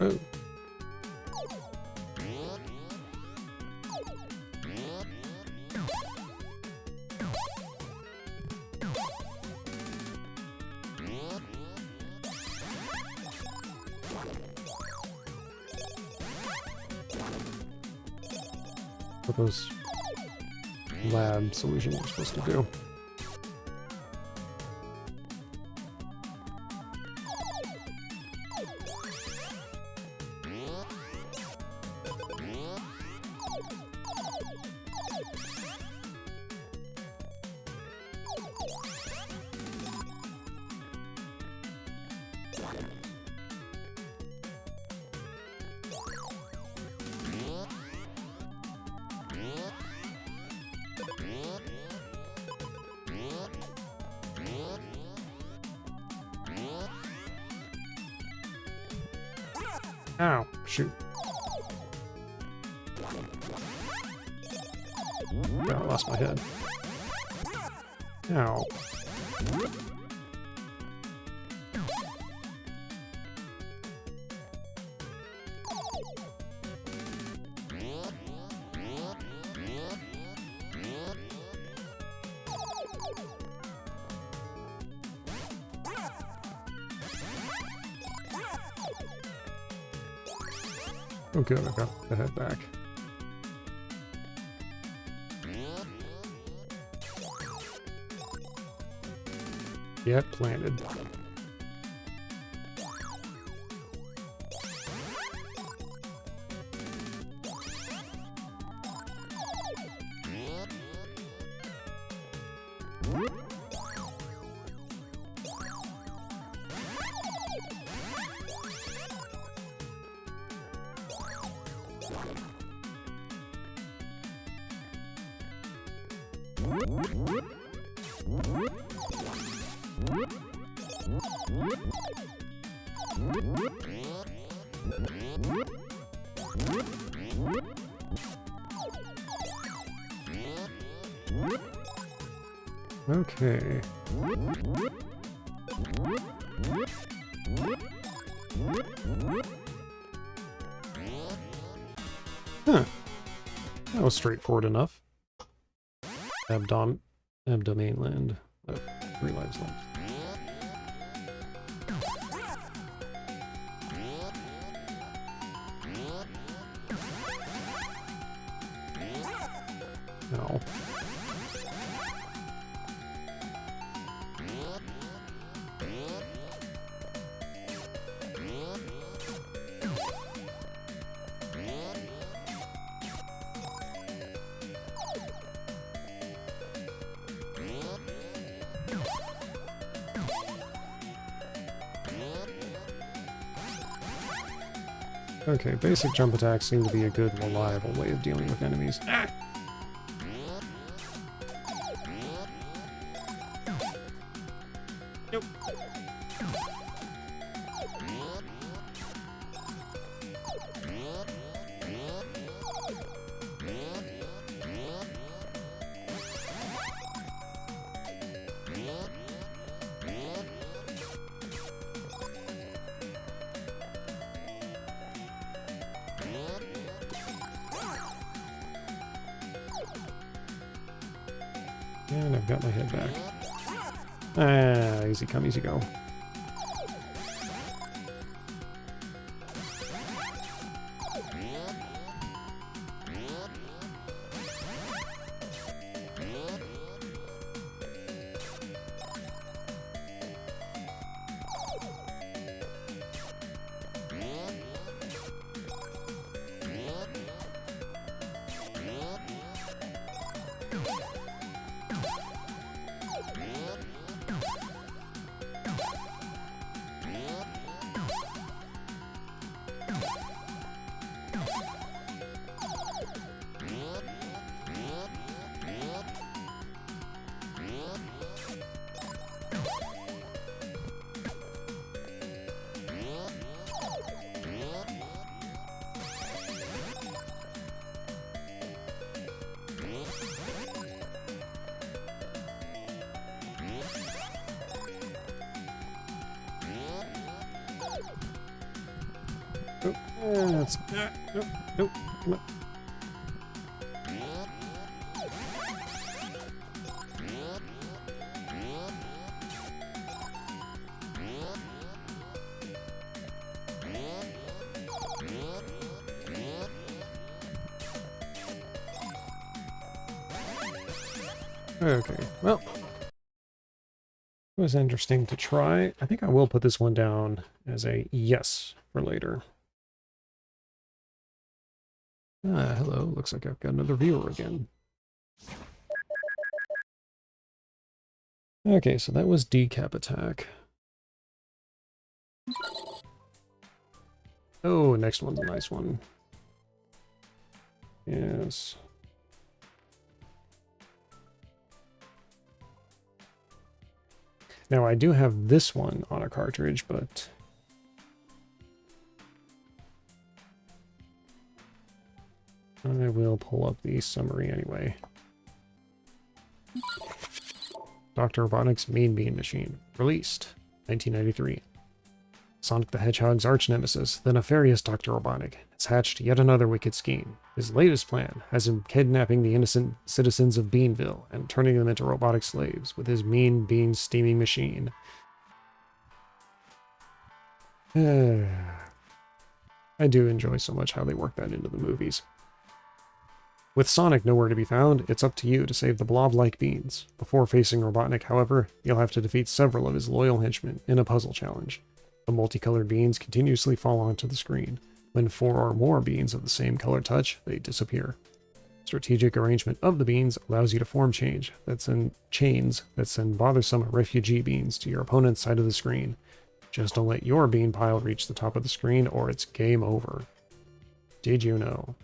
Oh. What those lab solutions are supposed to do. Ow, shoot. Oh, I lost my head. Ow. Oh good, I got the head back. Get planted. Okay. Huh. That was straightforward enough. Abdomain land. 3 lives left. No. Okay, basic jump attacks seem to be a good, reliable way of dealing with enemies. Ah! Nope. And I've got my head back. Ah, easy come, easy go. Nope, nope, come on. Okay, well, it was interesting to try. I think I will put this one down as a yes for later. Hello, looks like I've got another viewer again. Okay, so that was decap attack. Oh, next one's a nice one. Yes. Now I do have this one on a cartridge, but I will pull up the summary anyway. Dr. Robotnik's Mean Bean Machine. Released, 1993. Sonic the Hedgehog's arch nemesis, the nefarious Dr. Robotnik, has hatched yet another wicked scheme. His latest plan has him kidnapping the innocent citizens of Beanville and turning them into robotic slaves with his mean bean steaming machine. I do enjoy so much how they work that into the movies. With Sonic nowhere to be found, it's up to you to save the blob-like beans. Before facing Robotnik, however, you'll have to defeat several of his loyal henchmen in a puzzle challenge. The multicolored beans continuously fall onto the screen. When 4 or more beans of the same color touch, they disappear. Strategic arrangement of the beans allows you to form chains that send bothersome refugee beans to your opponent's side of the screen. Just don't let your bean pile reach the top of the screen or it's game over. Did you know?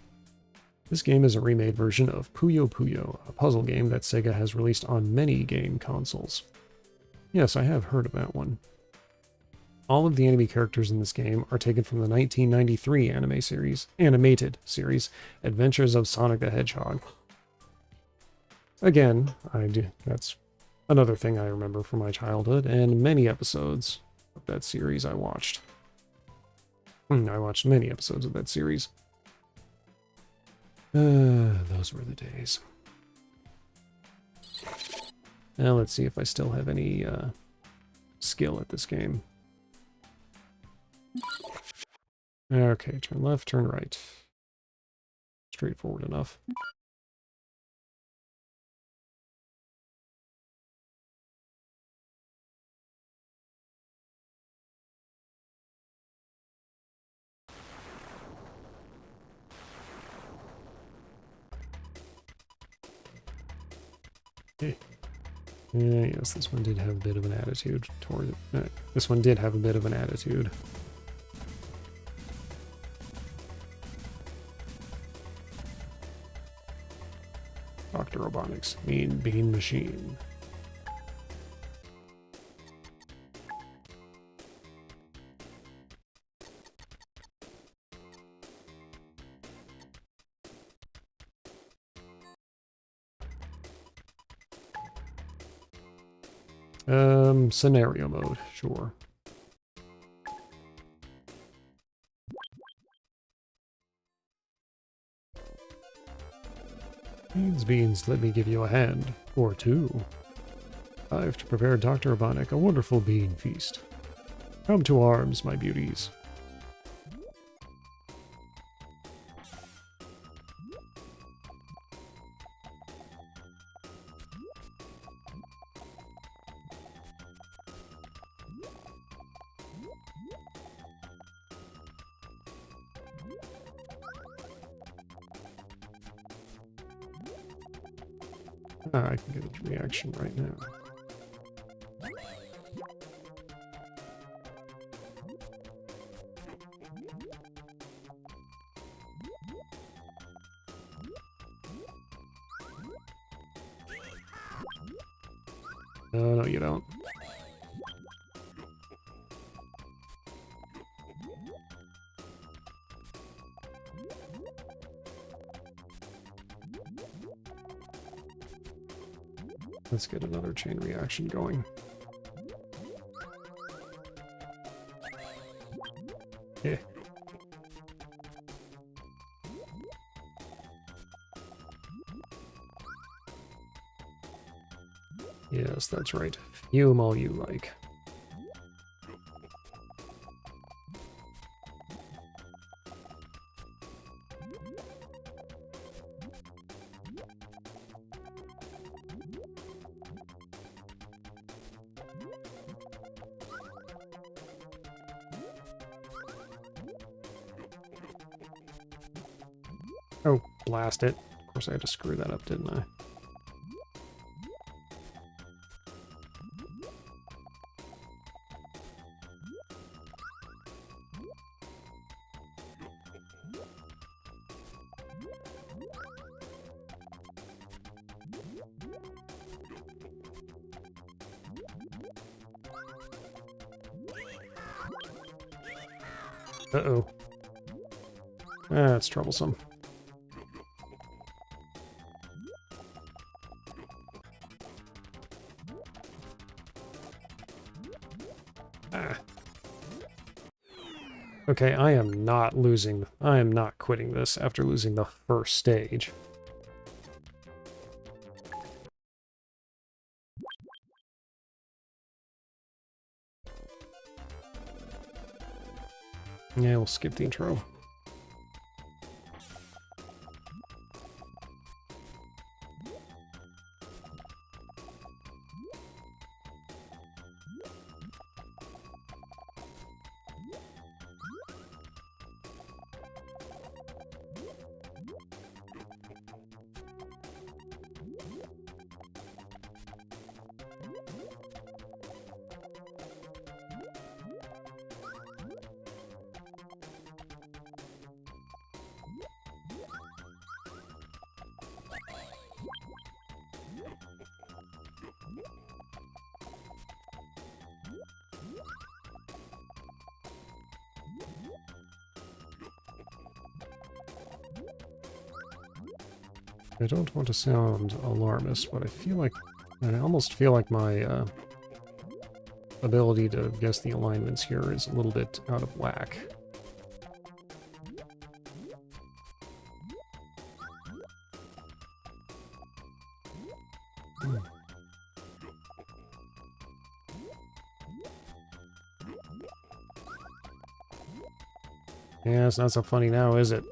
This game is a remade version of Puyo Puyo, a puzzle game that Sega has released on many game consoles. Yes, I have heard of that one. All of the enemy characters in this game are taken from the 1993 animated series, Adventures of Sonic the Hedgehog. Again, that's another thing I remember from my childhood, and many episodes of that series I watched. I watched many episodes of that series. Those were the days. Now let's see if I still have any skill at this game. Okay, turn left, turn right. Straightforward enough. Okay. Yes, this one did have a bit of an attitude toward it. This one did have a bit of an attitude. Dr. Robotnik's Mean Bean Machine. Scenario mode, sure. Beans, let me give you a hand. Or two. I've to prepare Dr. Robotnik a wonderful bean feast. Come to arms, my beauties. I can get a reaction right now. No, you don't. Let's get another chain reaction going. Yeah. Yes, that's right. Fume all you like. Oh, blast it. Of course I had to screw that up, didn't I? Uh-oh. That's troublesome. Okay, I am not quitting this after losing the first stage. Yeah, we'll skip the intro. I don't want to sound alarmist, but I almost feel like my ability to guess the alignments here is a little bit out of whack. Yeah, it's not so funny now, is it?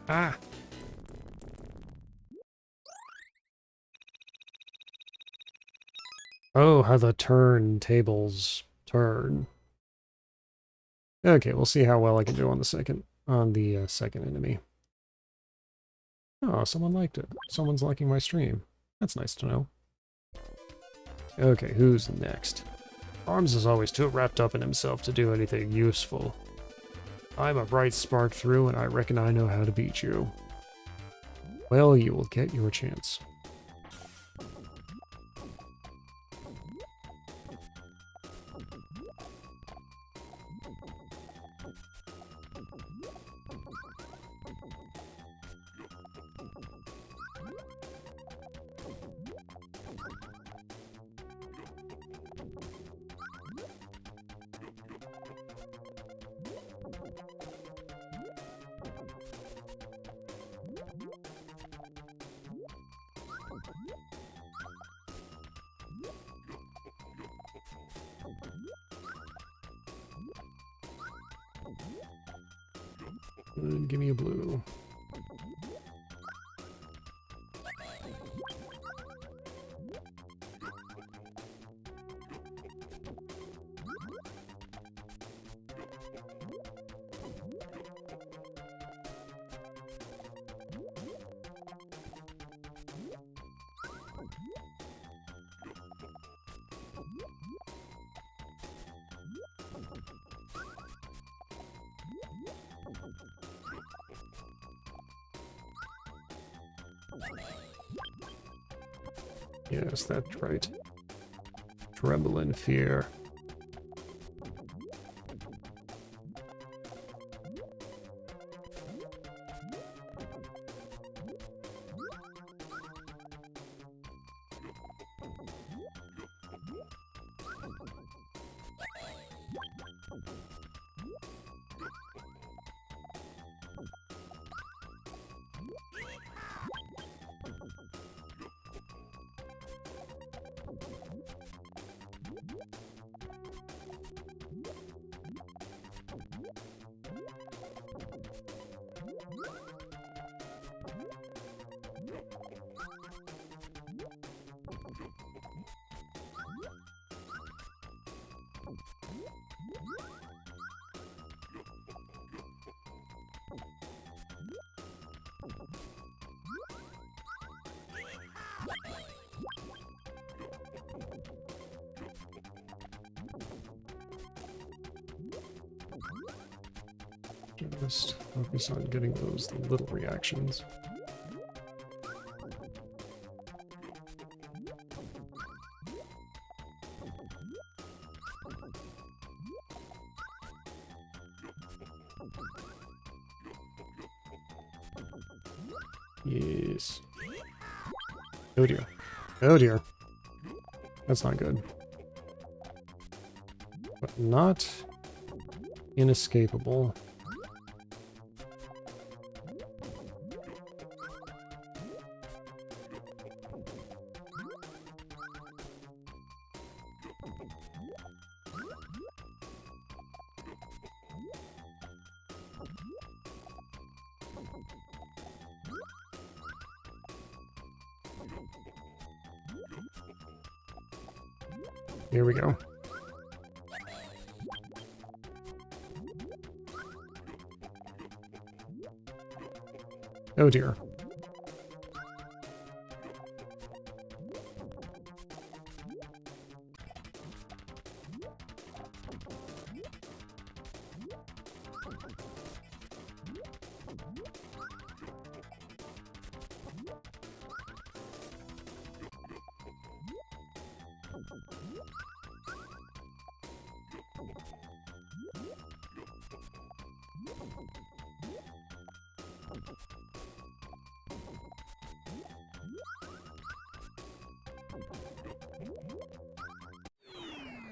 Ah! Oh, how the turntables turn. Okay, we'll see how well I can do on the second enemy. Oh, someone liked it. Someone's liking my stream. That's nice to know. Okay, who's next? Arms is always too wrapped up in himself to do anything useful. I'm a bright spark through, and I reckon I know how to beat you. Well, you will get your chance. Give me a blue. Yes, that's right. Tremble in fear. Just focus on getting those little reactions. Yes. Oh dear. Oh dear. That's not good. But not inescapable. Here we go. Oh dear.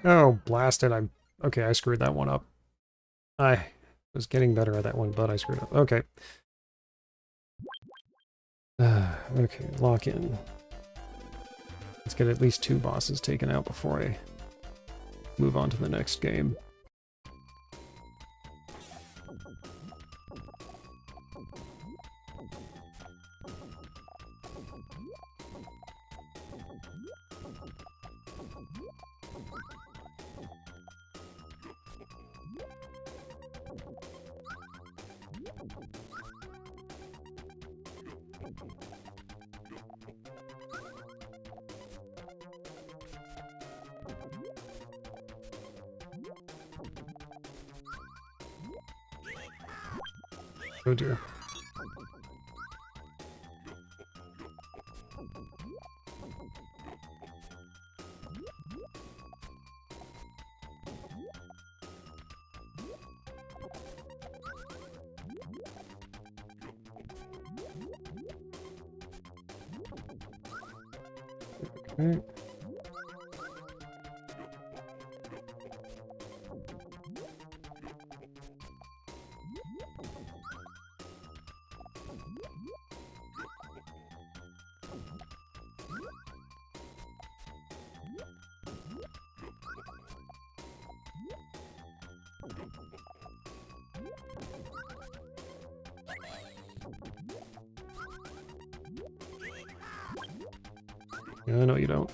Oh, blast it. Okay, I screwed that one up. I was getting better at that one, but I screwed up. Okay. Okay, lock in. Let's get at least 2 bosses taken out before I move on to the next game. Oh dear. Okay. Yeah, no, you don't.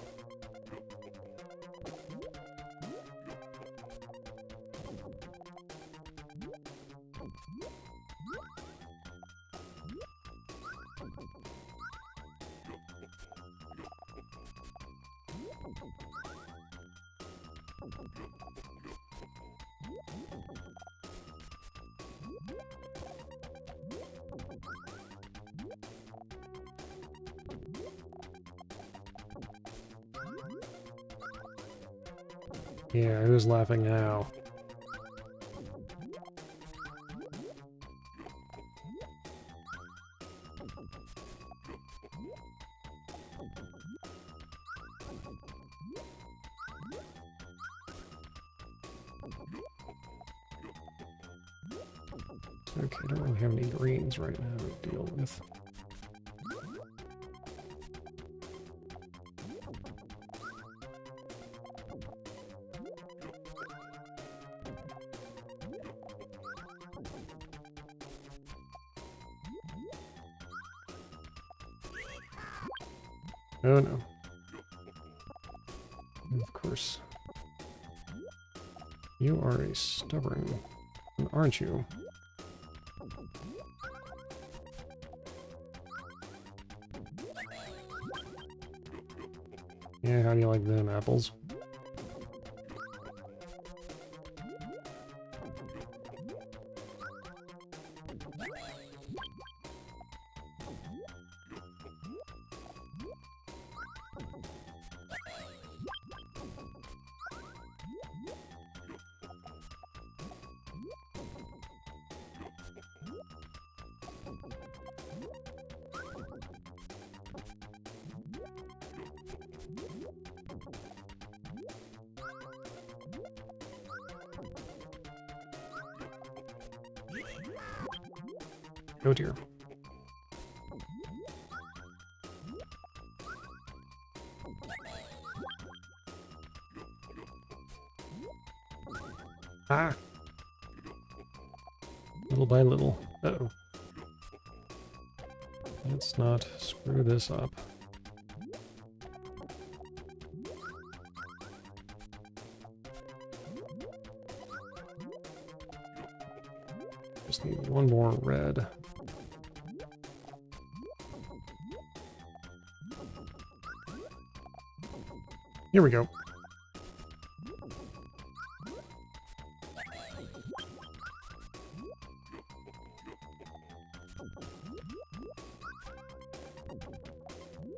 Yeah, who's laughing now? Okay, I don't really have any greens right now to deal with. Oh no. Of course. You are a stubborn one, aren't you? Yeah, how do you like them apples? Oh dear. Ah! Little by little. Uh-oh. Let's not screw this up. Just need one more red. Here we go.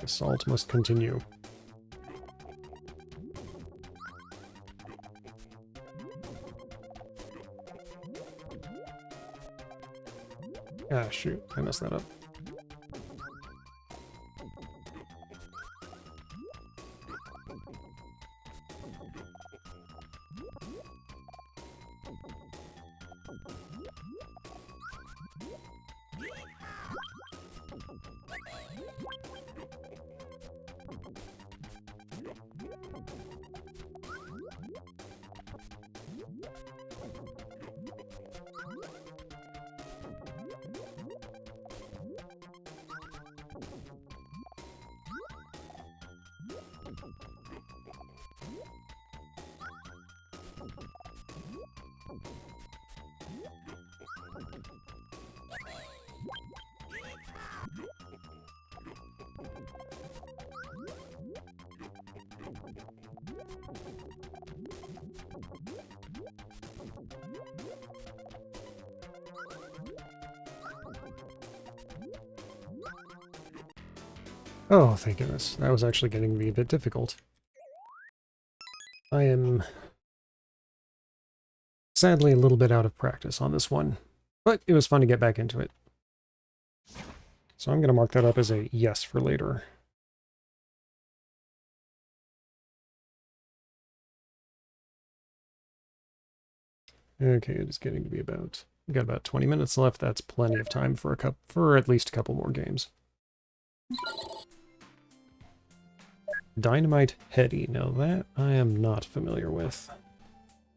Assault must continue. Ah, shoot. I messed that up. Oh, thank goodness. That was actually getting to be a bit difficult. I am sadly a little bit out of practice on this one, but it was fun to get back into it. So I'm going to mark that up as a yes for later. Okay, it is getting to be about... We've got about 20 minutes left. That's plenty of time for at least a couple more games. Dynamite Heady. Now that I am not familiar with.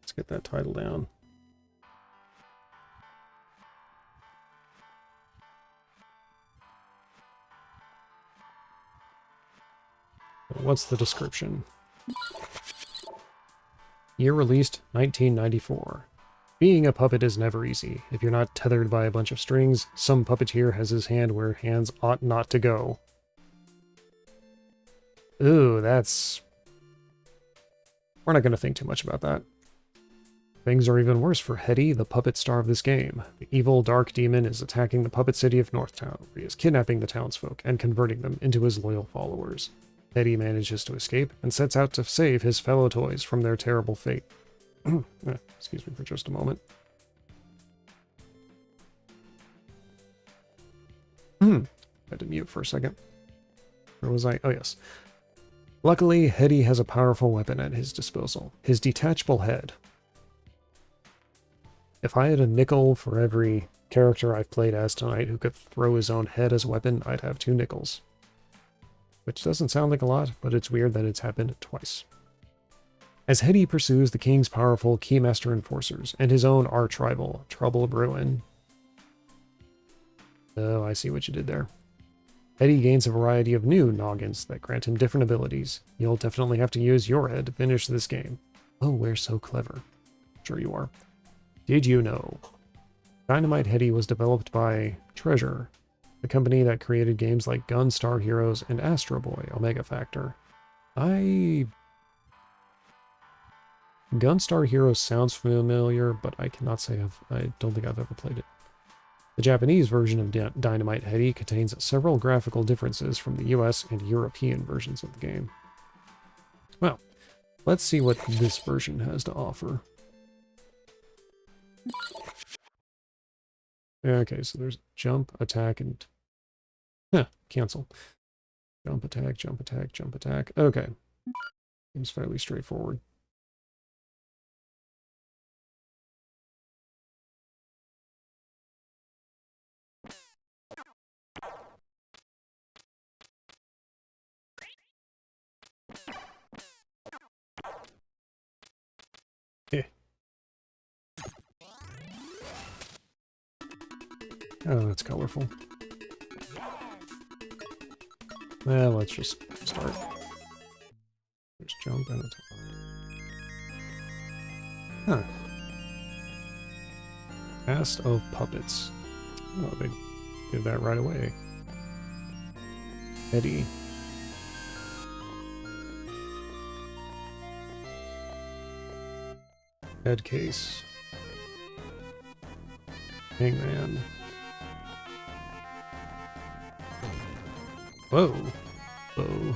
Let's get that title down. What's the description? Year released 1994. Being a puppet is never easy. If you're not tethered by a bunch of strings, some puppeteer has his hand where hands ought not to go. Ooh, that's... We're not going to think too much about that. Things are even worse for Hetty, the puppet star of this game. The evil, dark demon is attacking the puppet city of Northtown, where he is kidnapping the townsfolk and converting them into his loyal followers. Hetty manages to escape and sets out to save his fellow toys from their terrible fate. Excuse me for just a moment. Had to mute for a second. Where was I? Oh, yes. Luckily, Hetty has a powerful weapon at his disposal. His detachable head. If I had a nickel for every character I've played as tonight who could throw his own head as a weapon, I'd have 2 nickels. Which doesn't sound like a lot, but it's weird that it's happened twice. As Hetty pursues the king's powerful Keymaster enforcers and his own arch-rival, Trouble Bruin. Oh, I see what you did there. Hetty gains a variety of new noggins that grant him different abilities. You'll definitely have to use your head to finish this game. Oh, we're so clever. Sure you are. Did you know? Dynamite Hetty was developed by Treasure, the company that created games like Gunstar Heroes and Astro Boy Omega Factor. Gunstar Heroes sounds familiar, but I cannot say I don't think I've ever played it. The Japanese version of Dynamite Heady contains several graphical differences from the US and European versions of the game. Well, let's see what this version has to offer. Okay, so there's jump, attack, and... cancel. Jump, attack, jump, attack, jump, attack. Okay. Seems fairly straightforward. Oh, that's colorful. Well, let's just start. There's jump and attack. Huh. Cast of puppets. Oh, they did that right away. Eddie. Head case. Hangman. Whoa. Whoa.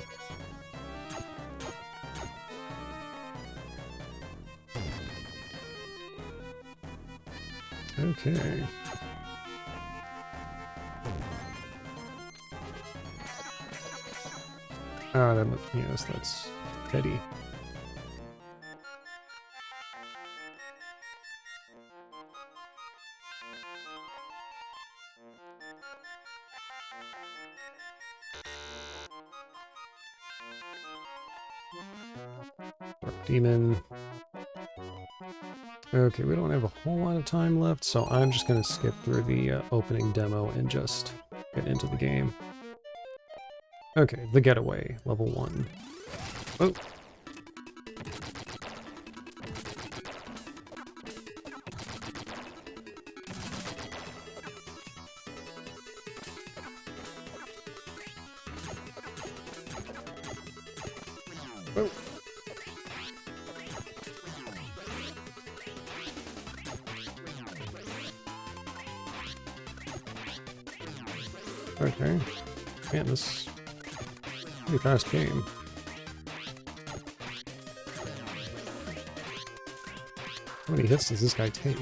Okay. Ah, that must, yes, that's Eddie. Dark Demon. Okay, we don't have a whole lot of time left, so I'm just going to skip through the opening demo and just get into the game. Okay, The Getaway, level 1. Oh! Oh! Okay. Man, this is a pretty fast game. How many hits does this guy take?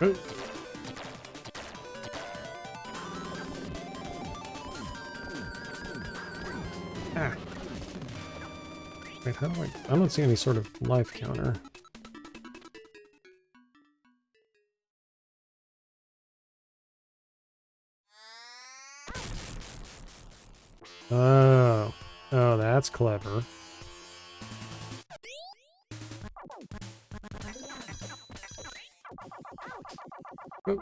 Oh! Ah! Wait, how do I don't see any sort of life counter. Oh. Oh, that's clever. Oh.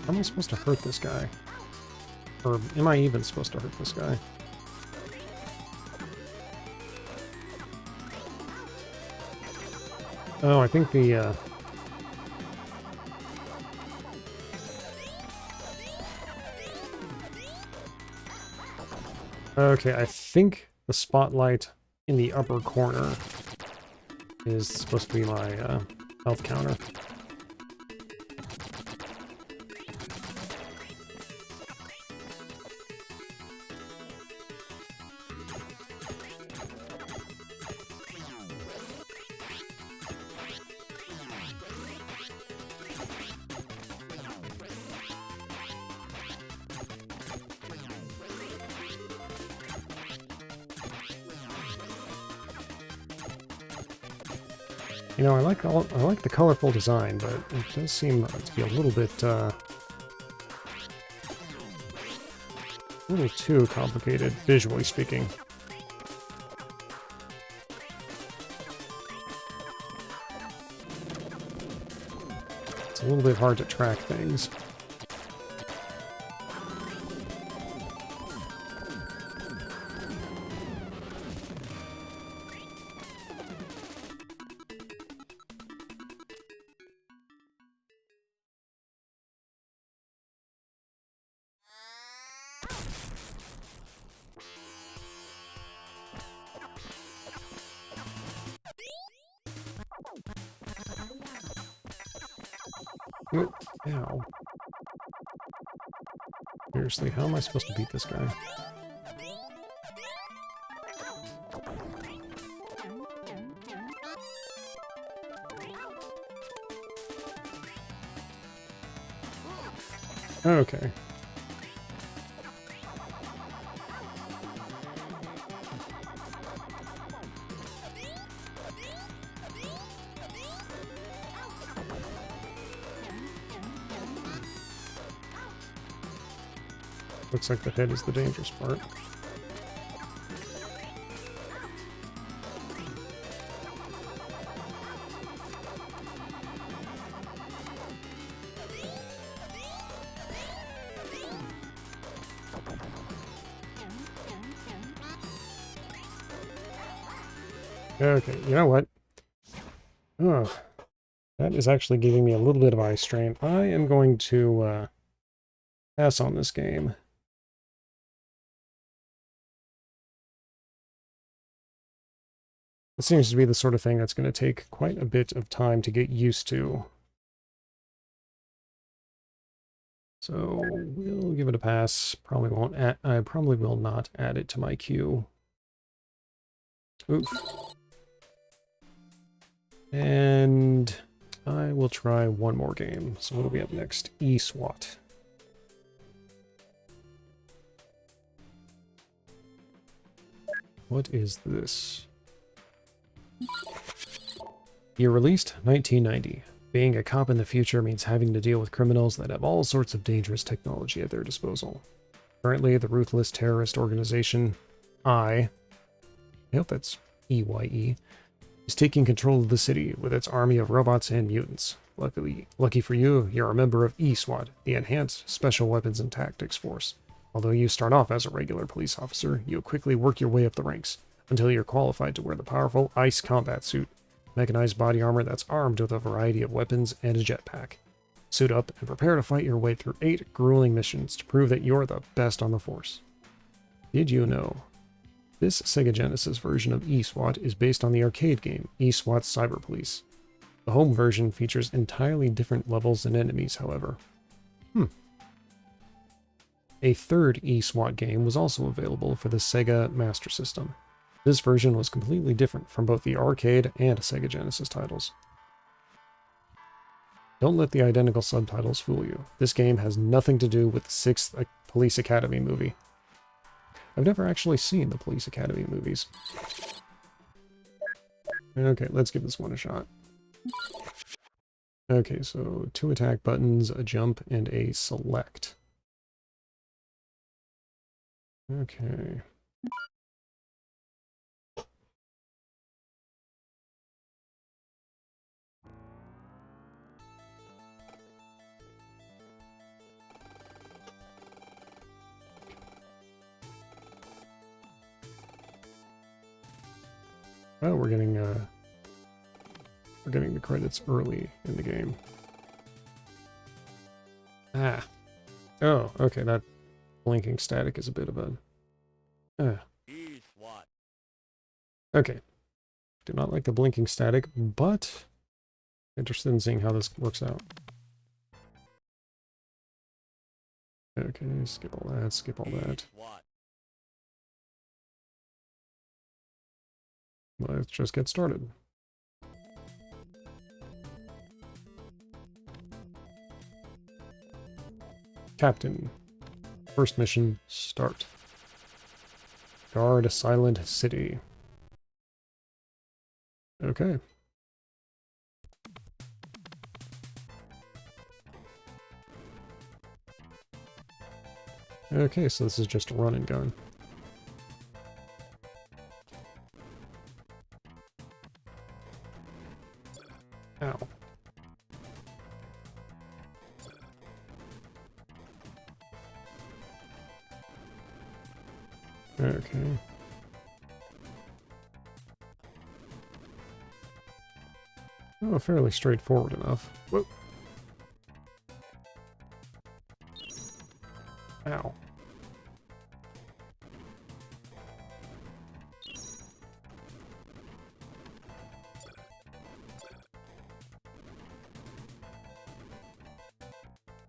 How am I supposed to hurt this guy? Or am I even supposed to hurt this guy? Oh, I think the, okay, I think the spotlight in the upper corner is supposed to be my, health counter. You know, I like the colorful design, but it does seem to be a little bit, a little too complicated, visually speaking. It's a little bit hard to track things. Oh, ow. Seriously, how am I supposed to beat this guy? Okay. Looks like the head is the dangerous part. Okay, you know what? Oh, that is actually giving me a little bit of eye strain. I am going to pass on this game. It seems to be the sort of thing that's going to take quite a bit of time to get used to. So we'll give it a pass. Probably won't add, I probably will not add it to my queue. Oof. And I will try one more game. So what do we have next? E-SWAT. What is this? Year released, 1990. Being a cop in the future means having to deal with criminals that have all sorts of dangerous technology at their disposal. Currently, the ruthless terrorist organization, I hope that's EYE, is taking control of the city with its army of robots and mutants. Lucky for you, you're a member of E-SWAT, the Enhanced Special Weapons and Tactics Force. Although you start off as a regular police officer, you quickly work your way up the ranks, until you're qualified to wear the powerful ICE combat suit, mechanized body armor that's armed with a variety of weapons and a jetpack. Suit up and prepare to fight your way through 8 grueling missions to prove that you're the best on the force. Did you know? This Sega Genesis version of E-SWAT is based on the arcade game E-SWAT Cyber Police. The home version features entirely different levels and enemies, however. A third E-SWAT game was also available for the Sega Master System. This version was completely different from both the arcade and Sega Genesis titles. Don't let the identical subtitles fool you. This game has nothing to do with the 6th Police Academy movie. I've never actually seen the Police Academy movies. Okay, let's give this one a shot. Okay, so 2 attack buttons, a jump, and a select. Okay. Oh, we're getting the credits early in the game. Ah. Oh, okay, that blinking static is a bit of a... E-SWAT. Okay. Do not like the blinking static, but interested in seeing how this works out. Okay, skip all that, skip all that. E-SWAT. Let's just get started. Captain. First mission, start. Guard a silent city. Okay. Okay, so this is just a run and gun. Ow. Okay. Oh, fairly straightforward enough. Whoa. Ow.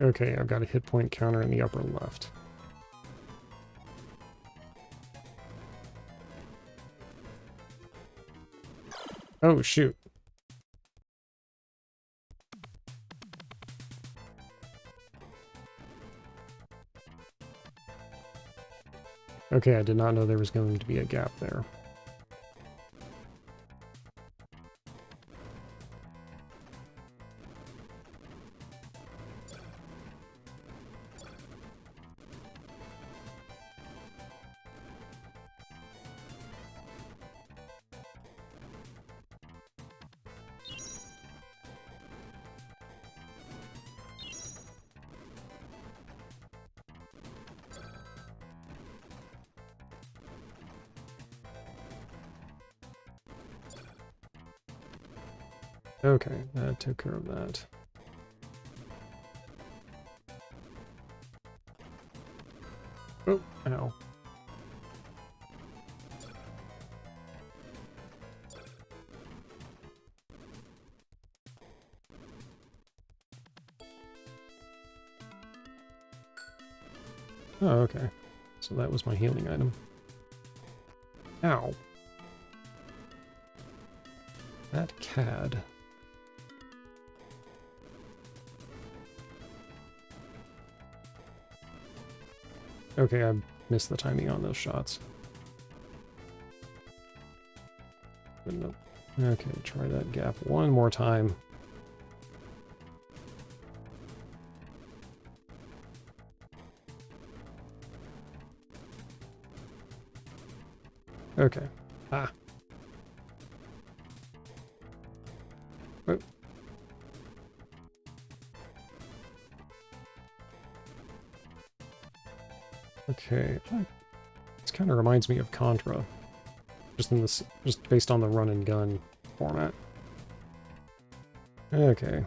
Okay, I've got a hit point counter in the upper left. Oh, shoot. Okay, I did not know there was going to be a gap there. Okay, that took care of that. Oh, ow. Oh, okay. So that was my healing item. Ow. That CAD. Okay, I missed the timing on those shots. But no. Okay, try that gap one more time. Okay. Ah. Oh. Okay. This kind of reminds me of Contra. Just based on the run and gun format. Okay.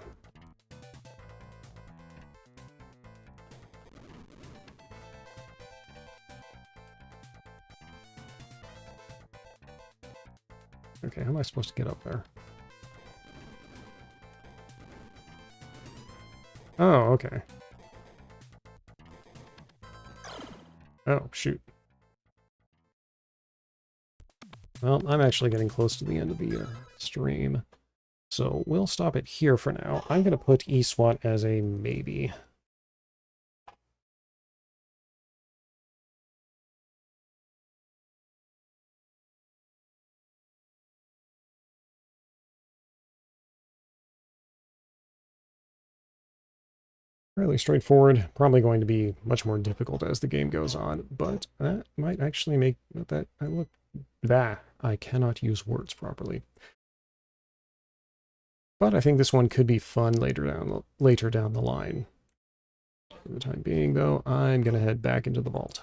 Okay, how am I supposed to get up there? Oh, okay. Oh, shoot. Well, I'm actually getting close to the end of the stream. So we'll stop it here for now. I'm going to put eSWAT as a maybe. Fairly straightforward. Probably going to be much more difficult as the game goes on, but that might actually make that look... I cannot use words properly. But I think this one could be fun later down the line. For the time being, though, I'm going to head back into the vault.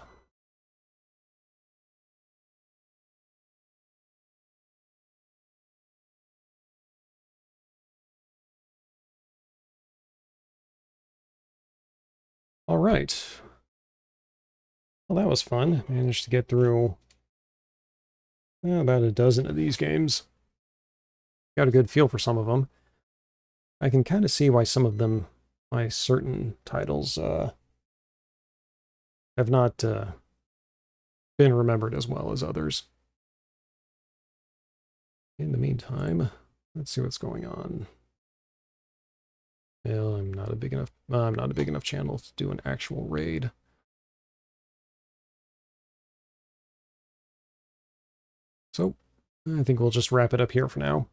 All right. Well, that was fun. Managed to get through about a dozen of these games. Got a good feel for some of them. I can kind of see why some of them, why certain titles, have not been remembered as well as others. In the meantime, let's see what's going on. Well, I'm not a big enough channel to do an actual raid. So, I think we'll just wrap it up here for now.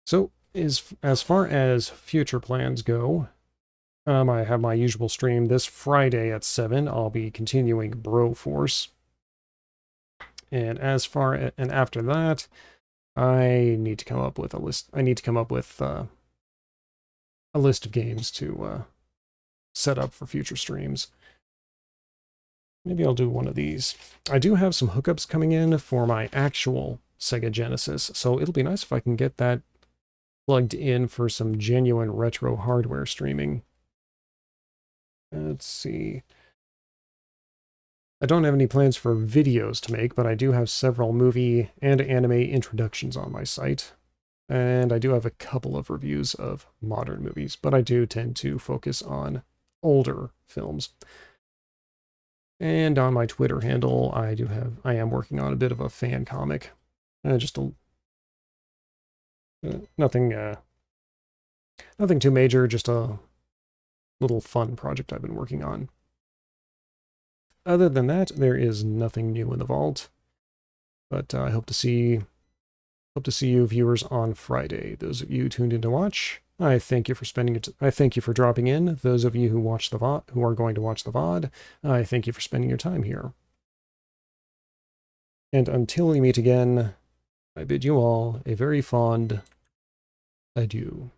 So, as far as future plans go, I have my usual stream this Friday at 7. I'll be continuing Broforce. And after that, I need to come up with a list. I need to come up with a list of games to set up for future streams. Maybe I'll do one of these. I do have some hookups coming in for my actual Sega Genesis, so it'll be nice if I can get that plugged in for some genuine retro hardware streaming. Let's see. I don't have any plans for videos to make, but I do have several movie and anime introductions on my site. And I do have a couple of reviews of modern movies, but I do tend to focus on older films. And on my Twitter handle, I am working on a bit of a fan comic. Nothing too major, just a little fun project I've been working on. other than that, there is nothing new in the vault. But I hope to see you viewers on Friday. Those of you tuned in to watch, I thank you for spending it. I thank you for dropping in. Those of you who watch the VOD, who are going to watch the VOD, I thank you for spending your time here. And until we meet again, I bid you all a very fond adieu.